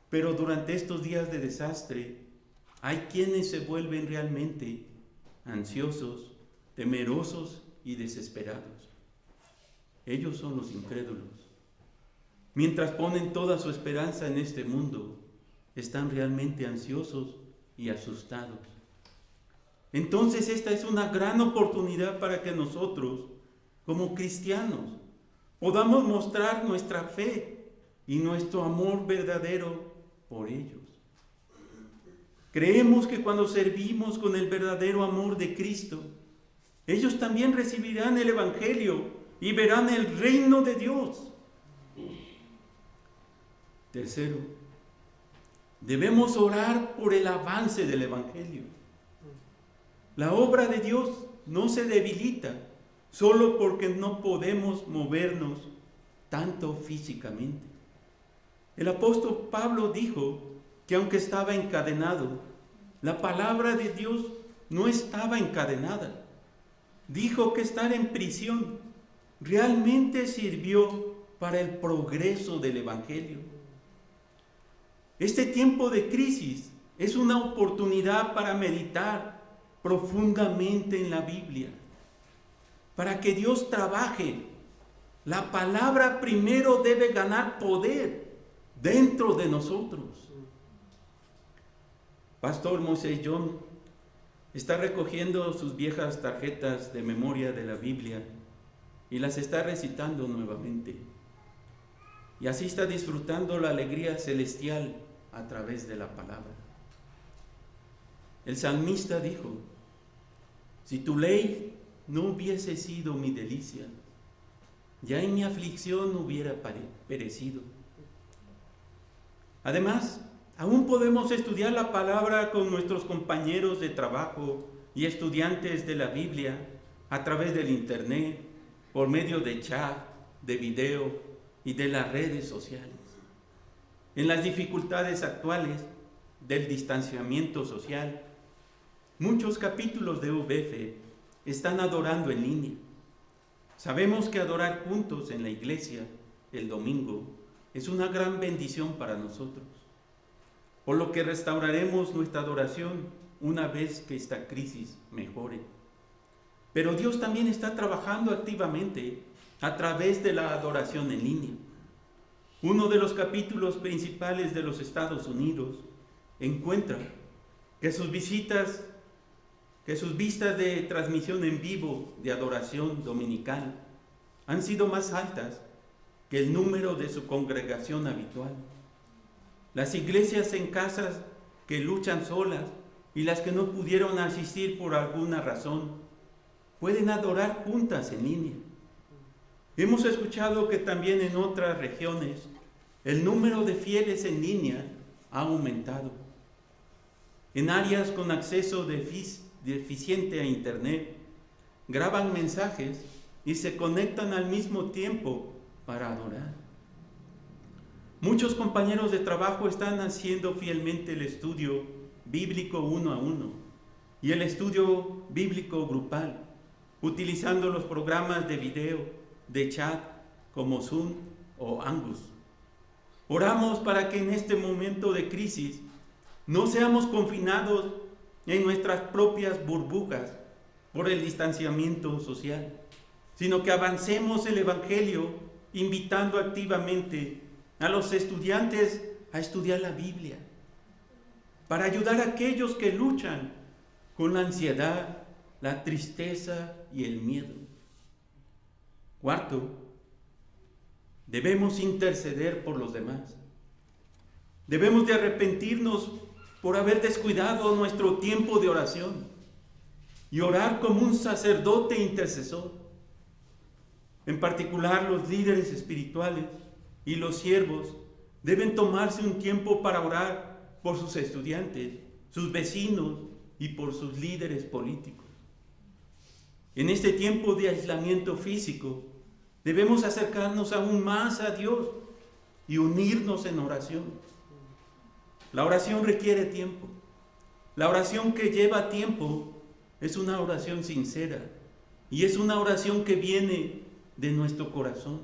[SPEAKER 3] Pero durante estos días de desastre, hay quienes se vuelven realmente ansiosos, temerosos y desesperados. Ellos son los incrédulos. Mientras ponen toda su esperanza en este mundo, están realmente ansiosos y asustados. Entonces esta es una gran oportunidad para que nosotros, como cristianos, podamos mostrar nuestra fe y nuestro amor verdadero por ellos. Creemos que cuando servimos con el verdadero amor de Cristo, ellos también recibirán el Evangelio y verán el reino de Dios. Tercero, debemos orar por el avance del Evangelio. La obra de Dios no se debilita solo porque no podemos movernos tanto físicamente. El apóstol Pablo dijo que aunque estaba encadenado, la palabra de Dios no estaba encadenada. Dijo que estar en prisión realmente sirvió para el progreso del Evangelio. Este tiempo de crisis es una oportunidad para meditar profundamente en la Biblia, para que Dios trabaje. La palabra primero debe ganar poder dentro de nosotros. Pastor Moisés John está recogiendo sus viejas tarjetas de memoria de la Biblia y las está recitando nuevamente. Y así está disfrutando la alegría celestial a través de la palabra. El salmista dijo: si tu ley no hubiese sido mi delicia, ya en mi aflicción hubiera perecido. Además, aún podemos estudiar la palabra con nuestros compañeros de trabajo y estudiantes de la Biblia a través del internet, por medio de chat, de video y de las redes sociales. En las dificultades actuales del distanciamiento social, muchos capítulos de UBF están adorando en línea. Sabemos que adorar juntos en la iglesia el domingo es una gran bendición para nosotros, por lo que restauraremos nuestra adoración una vez que esta crisis mejore. Pero Dios también está trabajando activamente a través de la adoración en línea. Uno de los capítulos principales de los Estados Unidos encuentra que sus vistas de transmisión en vivo de adoración dominical han sido más altas que el número de su congregación habitual. Las iglesias en casas que luchan solas y las que no pudieron asistir por alguna razón pueden adorar juntas en línea. Hemos escuchado que también en otras regiones el número de fieles en línea ha aumentado. En áreas con acceso deficiente a internet, graban mensajes y se conectan al mismo tiempo para adorar. Muchos compañeros de trabajo están haciendo fielmente el estudio bíblico 1 a 1 y el estudio bíblico grupal, utilizando los programas de video, de chat como Zoom o Angus. Oramos para que en este momento de crisis no seamos confinados en nuestras propias burbujas por el distanciamiento social, sino que avancemos el Evangelio invitando activamente a los estudiantes a estudiar la Biblia, para ayudar a aquellos que luchan con la ansiedad, la tristeza y el miedo. Cuarto, debemos interceder por los demás. Debemos de arrepentirnos por haber descuidado nuestro tiempo de oración y orar como un sacerdote intercesor. En particular, los líderes espirituales y los siervos deben tomarse un tiempo para orar por sus estudiantes, sus vecinos y por sus líderes políticos. En este tiempo de aislamiento físico, debemos acercarnos aún más a Dios y unirnos en oración. La oración requiere tiempo. La oración que lleva tiempo es una oración sincera y es una oración que viene de nuestro corazón.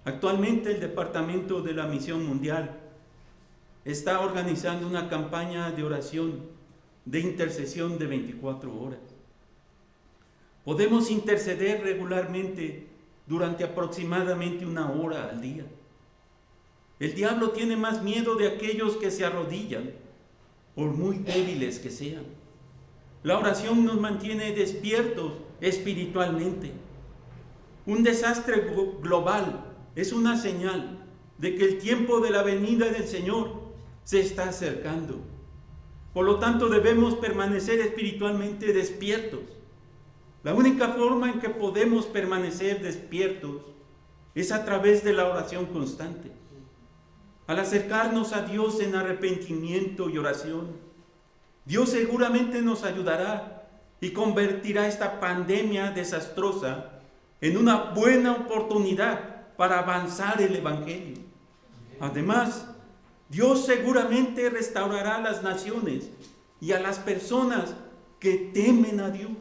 [SPEAKER 3] Actualmente el Departamento de la Misión Mundial está organizando una campaña de oración, de intercesión de 24 horas. Podemos interceder regularmente durante aproximadamente 1 hora al día. El diablo tiene más miedo de aquellos que se arrodillan, por muy débiles que sean. La oración nos mantiene despiertos espiritualmente. Un desastre global es una señal de que el tiempo de la venida del Señor se está acercando. Por lo tanto, debemos permanecer espiritualmente despiertos. La única forma en que podemos permanecer despiertos es a través de la oración constante. Al acercarnos a Dios en arrepentimiento y oración, Dios seguramente nos ayudará y convertirá esta pandemia desastrosa en una buena oportunidad para avanzar el Evangelio. Además, Dios seguramente restaurará a las naciones y a las personas que temen a Dios.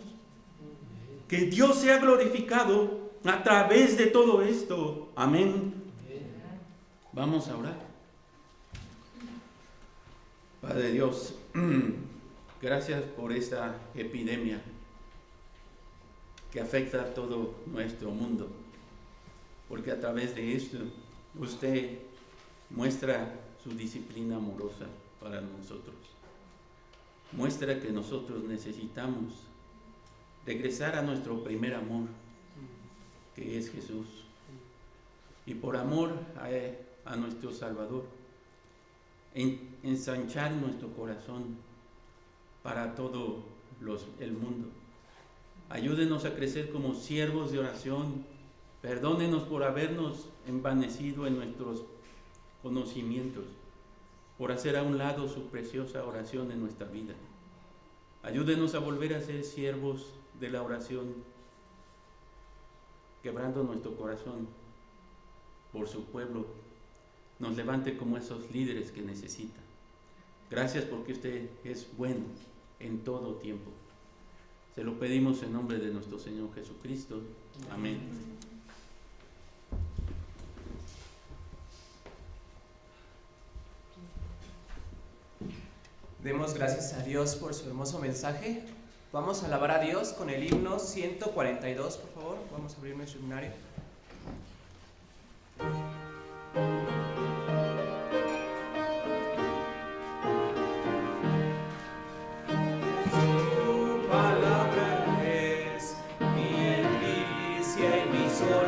[SPEAKER 3] Que Dios sea glorificado a través de todo esto. Amén. Vamos a orar. Padre Dios, gracias por esta epidemia que afecta a todo nuestro mundo, porque a través de esto usted muestra su disciplina amorosa para nosotros. Muestra que nosotros necesitamos regresar a nuestro primer amor, que es Jesús, y por amor a nuestro Salvador, ensanchar nuestro corazón para todo el mundo. Ayúdenos a crecer como siervos de oración. Perdónenos por habernos envanecido en nuestros conocimientos, por hacer a un lado su preciosa oración en nuestra vida. Ayúdenos a volver a ser siervos de la oración, quebrando nuestro corazón por su pueblo. Nos levante como esos líderes que necesita. Gracias porque usted es bueno en todo tiempo. Se lo pedimos en nombre de nuestro Señor Jesucristo. Amén.
[SPEAKER 1] Demos gracias a Dios por su hermoso mensaje. Vamos a alabar a Dios con el himno 142, por favor. Vamos a abrir nuestro himnario. Su palabra es mi delicia y mi sol.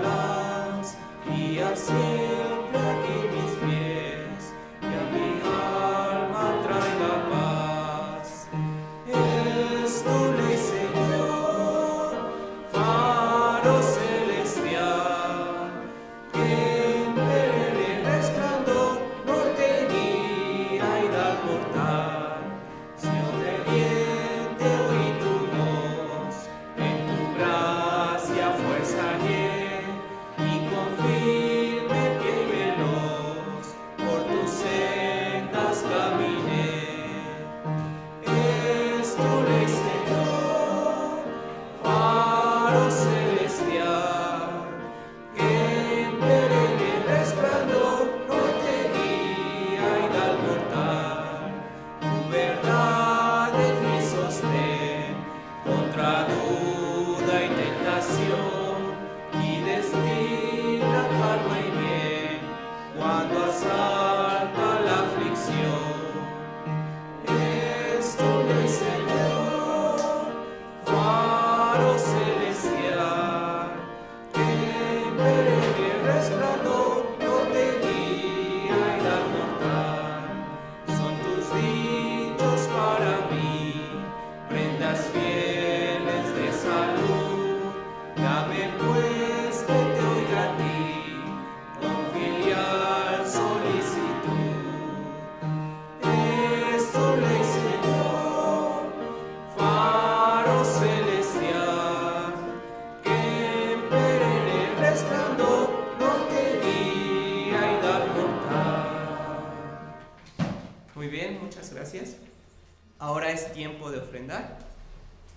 [SPEAKER 1] Ahora es tiempo de ofrendar.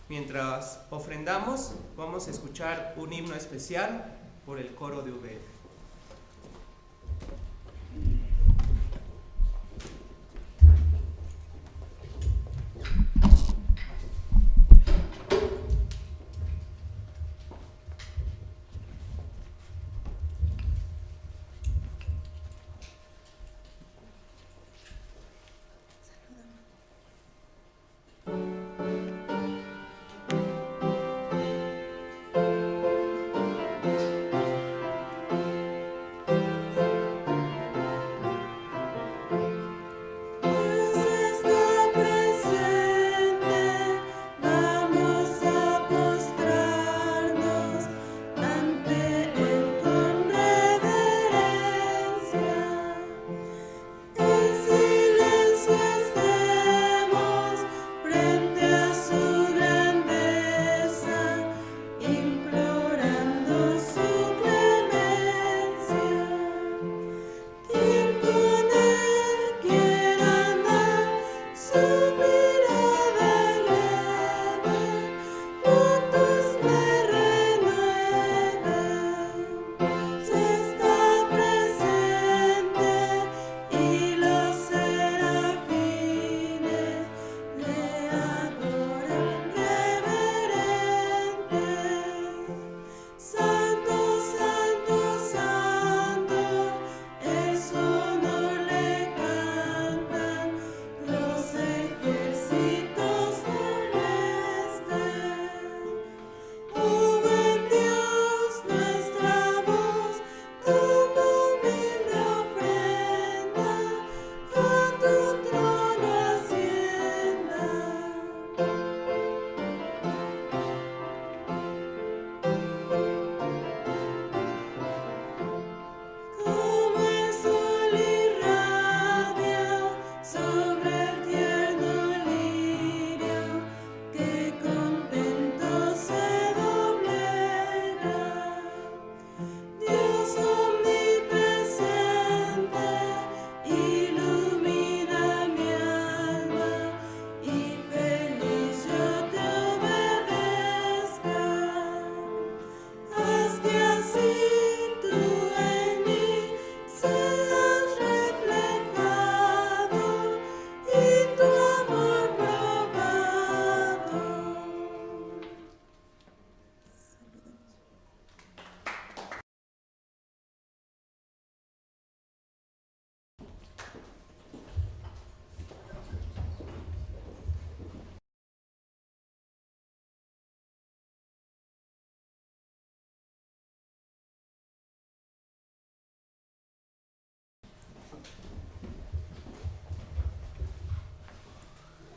[SPEAKER 1] Mientras ofrendamos, vamos a escuchar un himno especial por el coro de VF.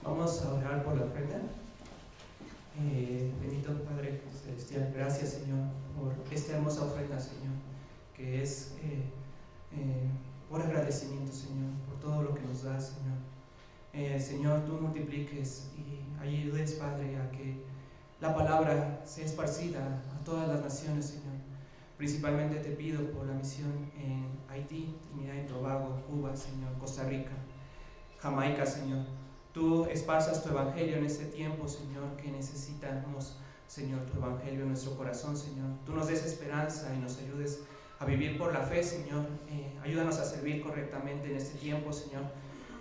[SPEAKER 1] Vamos a orar por la ofrenda. Bendito Padre Celestial, gracias Señor por esta hermosa ofrenda, Señor, que es por agradecimiento, Señor, por todo lo que nos das, Señor. Señor, tú multipliques y ayudes, Padre, a que la palabra sea esparcida a todas las naciones, Señor. Principalmente te pido por la misión en Haití, Trinidad y Tobago, Cuba, Señor, Costa Rica, Jamaica, Señor. Tú esparzas tu evangelio en este tiempo, Señor, que necesitamos, Señor, tu evangelio en nuestro corazón, Señor. Tú nos des esperanza y nos ayudes a vivir por la fe, Señor. Ayúdanos a servir correctamente en este tiempo, Señor.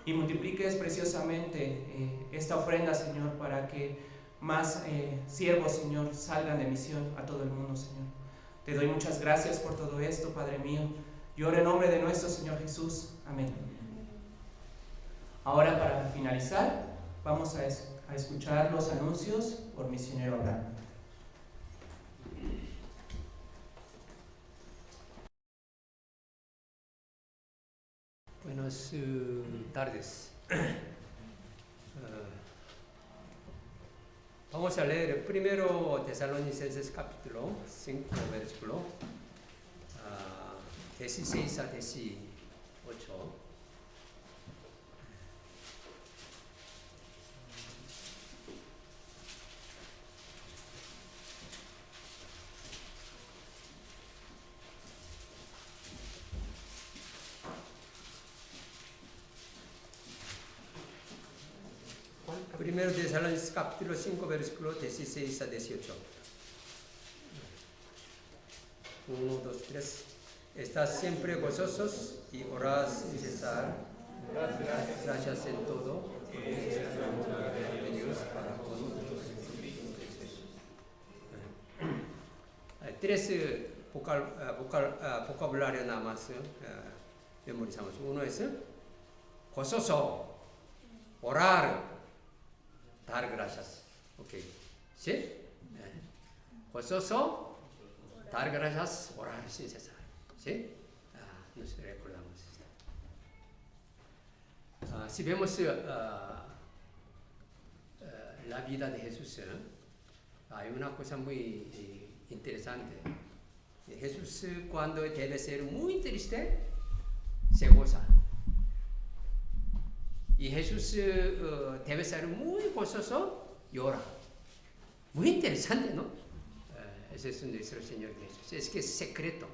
[SPEAKER 1] Y multipliques preciosamente esta ofrenda, Señor, para que más siervos, Señor, salgan de misión a todo el mundo, Señor. Te doy muchas gracias por todo esto, Padre mío. Y oro en nombre de nuestro Señor Jesús. Amén. Ahora, para finalizar, vamos a escuchar los anuncios por Misionero Abraham.
[SPEAKER 4] Buenas tardes. Vamos a leer primero Tesalonicenses capítulo 5, versículo 16 a 18. Primero Tesalonicenses capítulo 5, versículo 16 a 18. 1, 2, 3. Estad siempre gozosos y orad sin cesar. Gracias en todo, porque es la voluntad de Dios para con nosotros. Tres vocabulario nada más memorizamos. Uno es gozoso, orar, dar gracias. Ok. ¿Sí? Gozoso, dar gracias, orar sin cesar. ¿Sí? Nos recordamos esto. Si vemos la vida de Jesús, hay una cosa muy interesante. Jesús, cuando debe ser muy triste, se goza. Y Jesús debe ser muy gozoso, llora. Muy interesante, ¿no? Ese es nuestro Señor Jesús. Es que es secreto.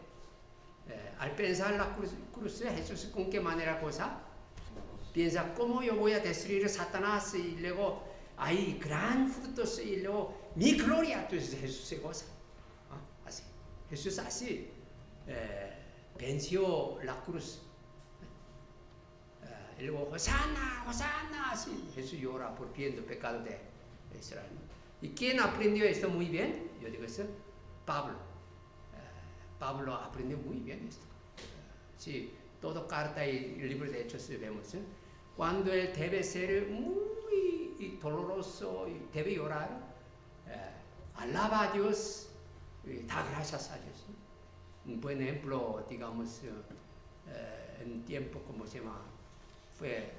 [SPEAKER 4] Al pensar la cruz, Jesús, ¿con qué manera goza? Piensa, ¿cómo yo voy a destruir a Satanás? Y luego hay gran frutos y luego mi gloria. Entonces Jesús se goza. Así. Jesús así venció la cruz. Y luego, Hosanna, Hosanna, así. Jesús llora por viendo el pecado de Israel. ¿Y quién aprendió esto muy bien? Yo digo esto, Pablo. Pablo aprendió muy bien esto. Sí, toda carta y el libro de Hechos vemos. Cuando él debe ser muy doloroso y debe llorar, alaba a Dios y da gracias a Dios. Un buen ejemplo, digamos, en tiempo, como se llama, fue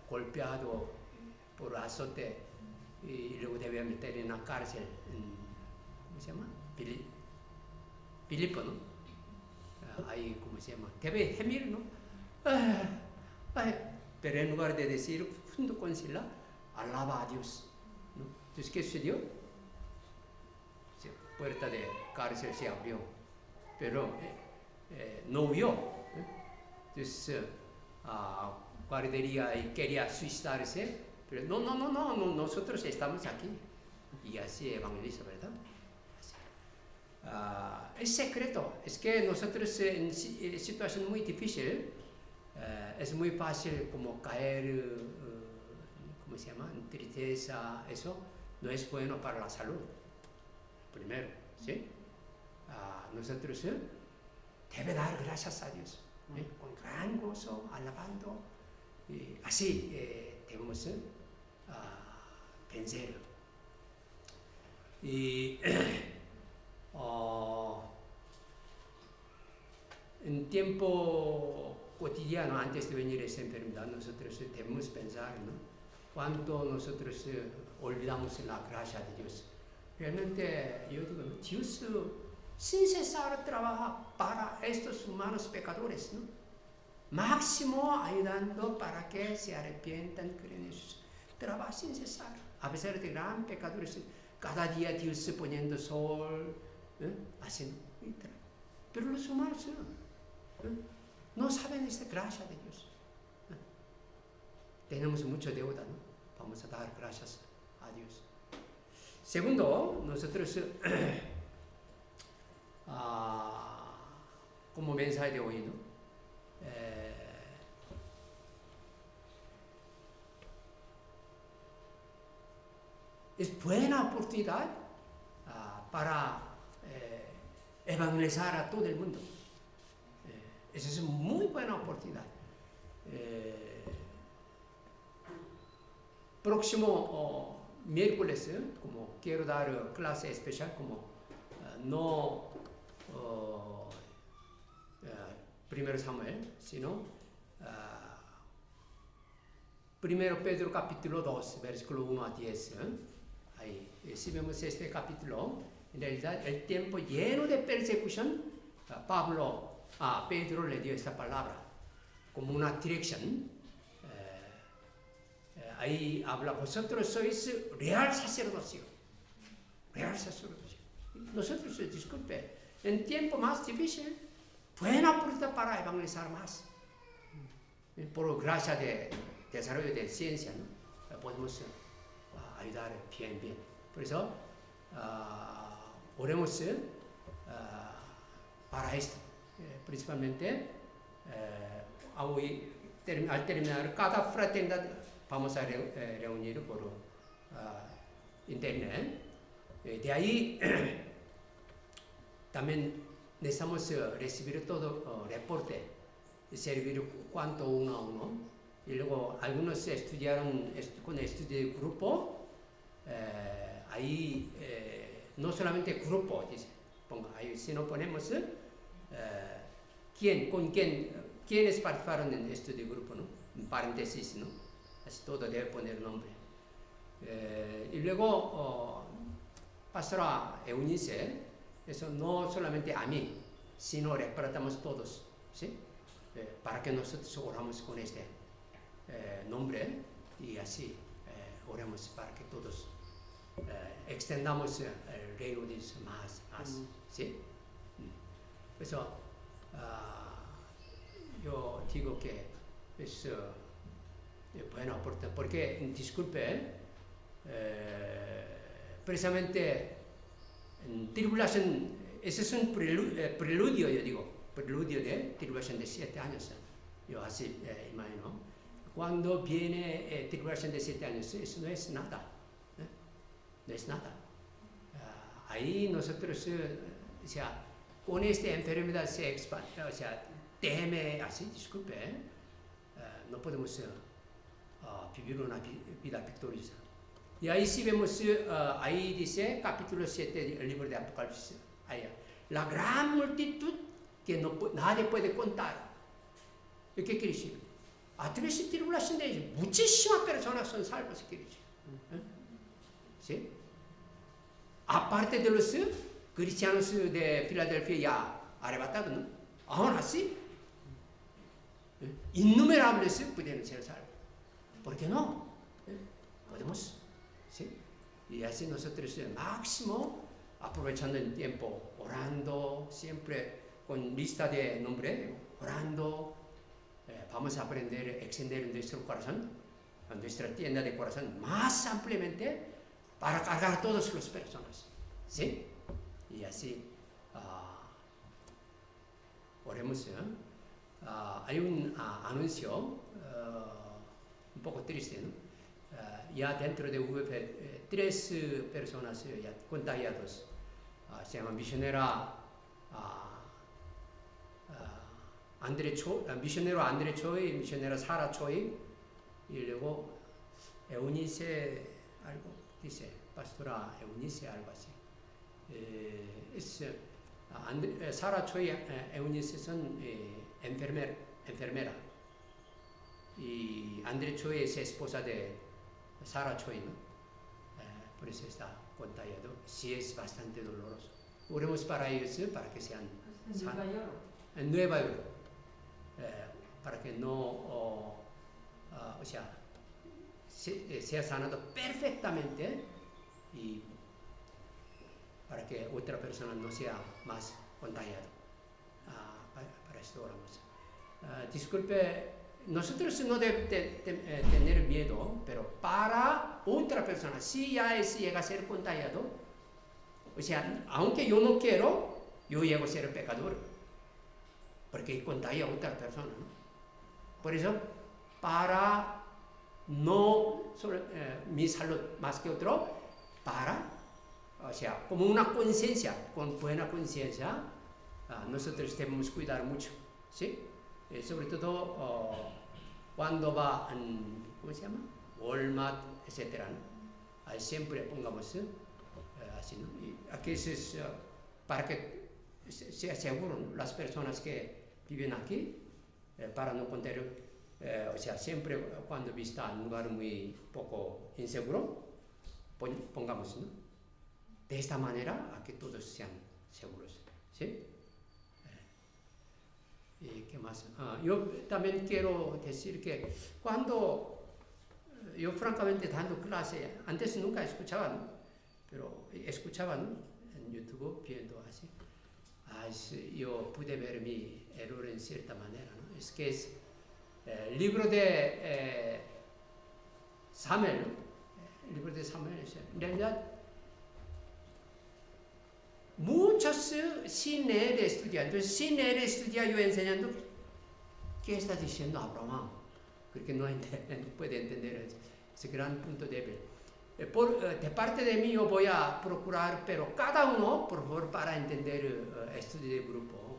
[SPEAKER 4] golpeado por azote y luego debe meter en la cárcel, ¿cómo se llama? Filipo, ¿no? Ahí, ¿cómo se llama? Debe gemir, ¿no? Pero en lugar de decir, junto con Sila, alaba a Dios, ¿no? Entonces, ¿qué sucedió? La puerta de cárcel se abrió, pero no huyó. Entonces, guardería y quería suicidarse, pero no, nosotros estamos aquí. Y así evangeliza, ¿verdad? Es secreto, es que nosotros en situación muy difícil es muy fácil como caer, ¿cómo se llama? En tristeza, eso no es bueno para la salud, primero, ¿sí? Nosotros debe dar gracias a Dios, con gran gozo, alabando, así debemos vencer. Y en tiempo cotidiano, antes de venir a esta enfermedad, nosotros debemos pensar, ¿no? Cuánto nosotros olvidamos la gracia de Dios. Realmente, yo digo, Dios sin cesar trabaja para estos humanos pecadores, ¿no? Máximo ayudando para que se arrepientan, creen en Jesús. Trabaja sin cesar, a pesar de gran pecadores. Cada día Dios poniendo sol, haciendo. Pero los humanos no saben esta gracia de Dios. Tenemos mucha deuda, ¿no? Vamos a dar gracias a Dios. Segundo, nosotros, como mensaje de hoy, ¿no? Es buena oportunidad para evangelizar a todo el mundo. Esa es una muy buena oportunidad. Próximo miércoles, como quiero dar clase especial, como no 1 Samuel, sino Primero Pedro capítulo 2, versículo 1 a 10. Ahí, si vemos este capítulo, en realidad el tiempo lleno de persecución, Pedro le dio esta palabra como una dirección. Ahí habla, vosotros sois real sacerdocio. Real sacerdocio. Nosotros, disculpe, en tiempo más difícil, buena puerta para evangelizar más. Por gracia de desarrollo de ciencia, ¿no? Podemos ayudar bien. Por eso, oremos para esto. Principalmente, al terminar cada fraternidad, vamos a reunir por internet. De ahí también necesitamos recibir todo reporte, servir cuánto uno a uno. Y luego algunos estudiaron con estudio de grupo. Ahí no solamente grupo, dice, ahí, sino ponemos quiénes participaron en estudio de grupo, ¿no? En paréntesis, ¿no? Así todo debe poner nombre. Y luego, pastora Eunice, eso no solamente a mí, sino repartamos todos, ¿sí? Para que nosotros oramos con este nombre y así oremos para que todos extendamos el reino de Dios más, ¿sí? Por eso yo digo que es buena oportunidad, porque, disculpe, precisamente en tribulación, ese es un preludio, yo digo, preludio de tribulación de 7 años, yo así imagino. Cuando viene tribulación de 7 años, eso no es nada, no es nada. Ahí nosotros, o sea, con esta enfermedad se expande, o sea, teme, así, disculpe, no podemos vivir una vida victoriosa. Y ahí sí vemos, ahí dice, capítulo 7 del libro de Apocalipsis, allá, la gran multitud que nadie puede contar. ¿Qué quiere decir? A través de tribulación, muchísimas personas son salvas, quiere decir. ¿Sí? Aparte de los cristianos de Filadelfia ya arrebatados, ¿no? Aún así, innumerables pueden ser salvos. ¿Por qué no? Podemos, ¿sí? Y así nosotros máximo aprovechando el tiempo, orando, siempre con lista de nombre, orando. Vamos a aprender a extender nuestro corazón, nuestra tienda de corazón más ampliamente para cargar a todas las personas, ¿sí? Y así oremos. Hay un anuncio un poco triste, ¿no? Ya dentro de VP 3 personas ya contagiadas. Se llama misionera misionero André Choi, misionera Sara Choi, y luego Eunice, algo dice, pastora Eunice, algo así. Sara Choi, Eunice son enfermera, y André Choi es esposa de Sara Choi, ¿no? Por eso está contagiado. Sí, es bastante doloroso. Oremos para ellos, para que sean sanos. En Nueva York. Para que no, o sea, sea sanado perfectamente y para que otra persona no sea más contagiada. Para esto oramos. Disculpe, nosotros no debemos tener miedo, pero para otra persona, si ya llega a ser contagiado, o sea, aunque yo no quiero, yo llego a ser pecador, porque contagia a otra persona, ¿no? Por eso, para no solo mi salud más que otro, o sea, como una conciencia, con buena conciencia, nosotros debemos cuidar mucho, ¿sí? Sobre todo cuando va en, ¿cómo se llama? Walmart, etc., ¿no? Ahí siempre pongamos así, ¿no? Y aquí es para que sea seguro, ¿no? Las personas que viven aquí, para no o sea, siempre cuando está un lugar muy poco inseguro, pongamos, ¿no? De esta manera a que todos sean seguros, ¿sí? ¿Y qué más? Yo también quiero decir que cuando yo francamente dando clase, antes nunca escuchaba, ¿no? Pero escuchaba, ¿no? En YouTube viendo así. Yo pude ver mi error en cierta manera, ¿no? Es que es el libro de Samuel, ¿no? El libro de Samuel, en realidad muchos sin él estudian. Entonces, sin él estudia yo enseñando, ¿qué está diciendo Abraham? Porque no puede entender ese gran punto débil. De parte de mí yo voy a procurar, pero cada uno, por favor, para entender estudio de grupo,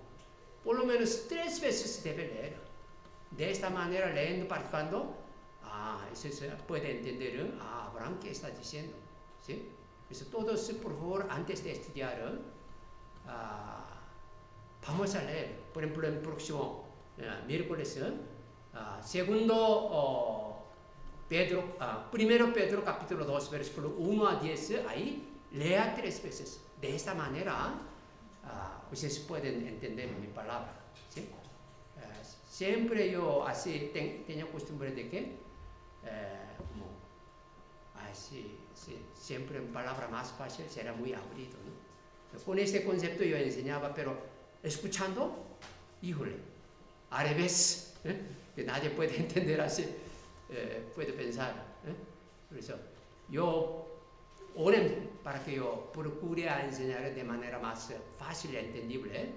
[SPEAKER 4] por lo menos 3 veces debe leer. De esta manera, leyendo, practicando, eso se puede entender a Abraham qué está diciendo, ¿sí? Entonces, todos, por favor, antes de estudiar, vamos a leer. Por ejemplo, el próximo miércoles, primero Pedro capítulo 2, versículo 1 a 10, ahí lea 3 veces. De esta manera, ustedes pueden entender mi palabra, ¿sí? Siempre yo así tenía costumbre de que, siempre en palabra más fácil será muy aburrido, ¿no? Con este concepto yo enseñaba, pero escuchando, híjole, al revés, que nadie puede entender así, puede pensar. Por eso, yo oren para que yo procure a enseñar de manera más fácil y entendible,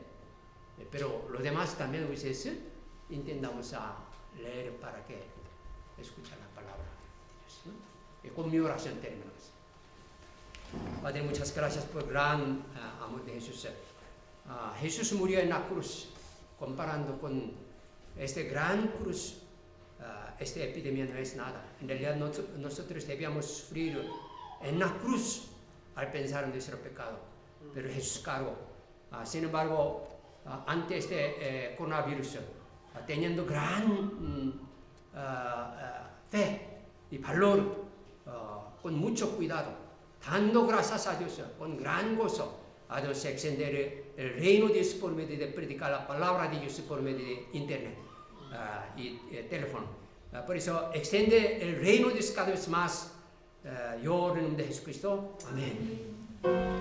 [SPEAKER 4] pero lo demás también ustedes intentamos a leer para que escuchen la palabra de Dios, ¿no? Y con mi oración terminamos. Padre, muchas gracias por el gran amor de Jesús. Jesús murió en la cruz, comparando con este gran cruz. Esta epidemia no es nada. En realidad nosotros debíamos sufrir en la cruz al pensar en nuestro pecado, pero Jesús cargó. Sin embargo, ante este coronavirus, teniendo gran fe y valor, con mucho cuidado, dando gracias a Dios, con gran gozo, a Dios extender el reino de Dios por medio de predicar la palabra de Dios por medio de internet y teléfono. Por eso extiende el reino de Dios cada vez más. Yo en el nombre de Jesucristo. Amén.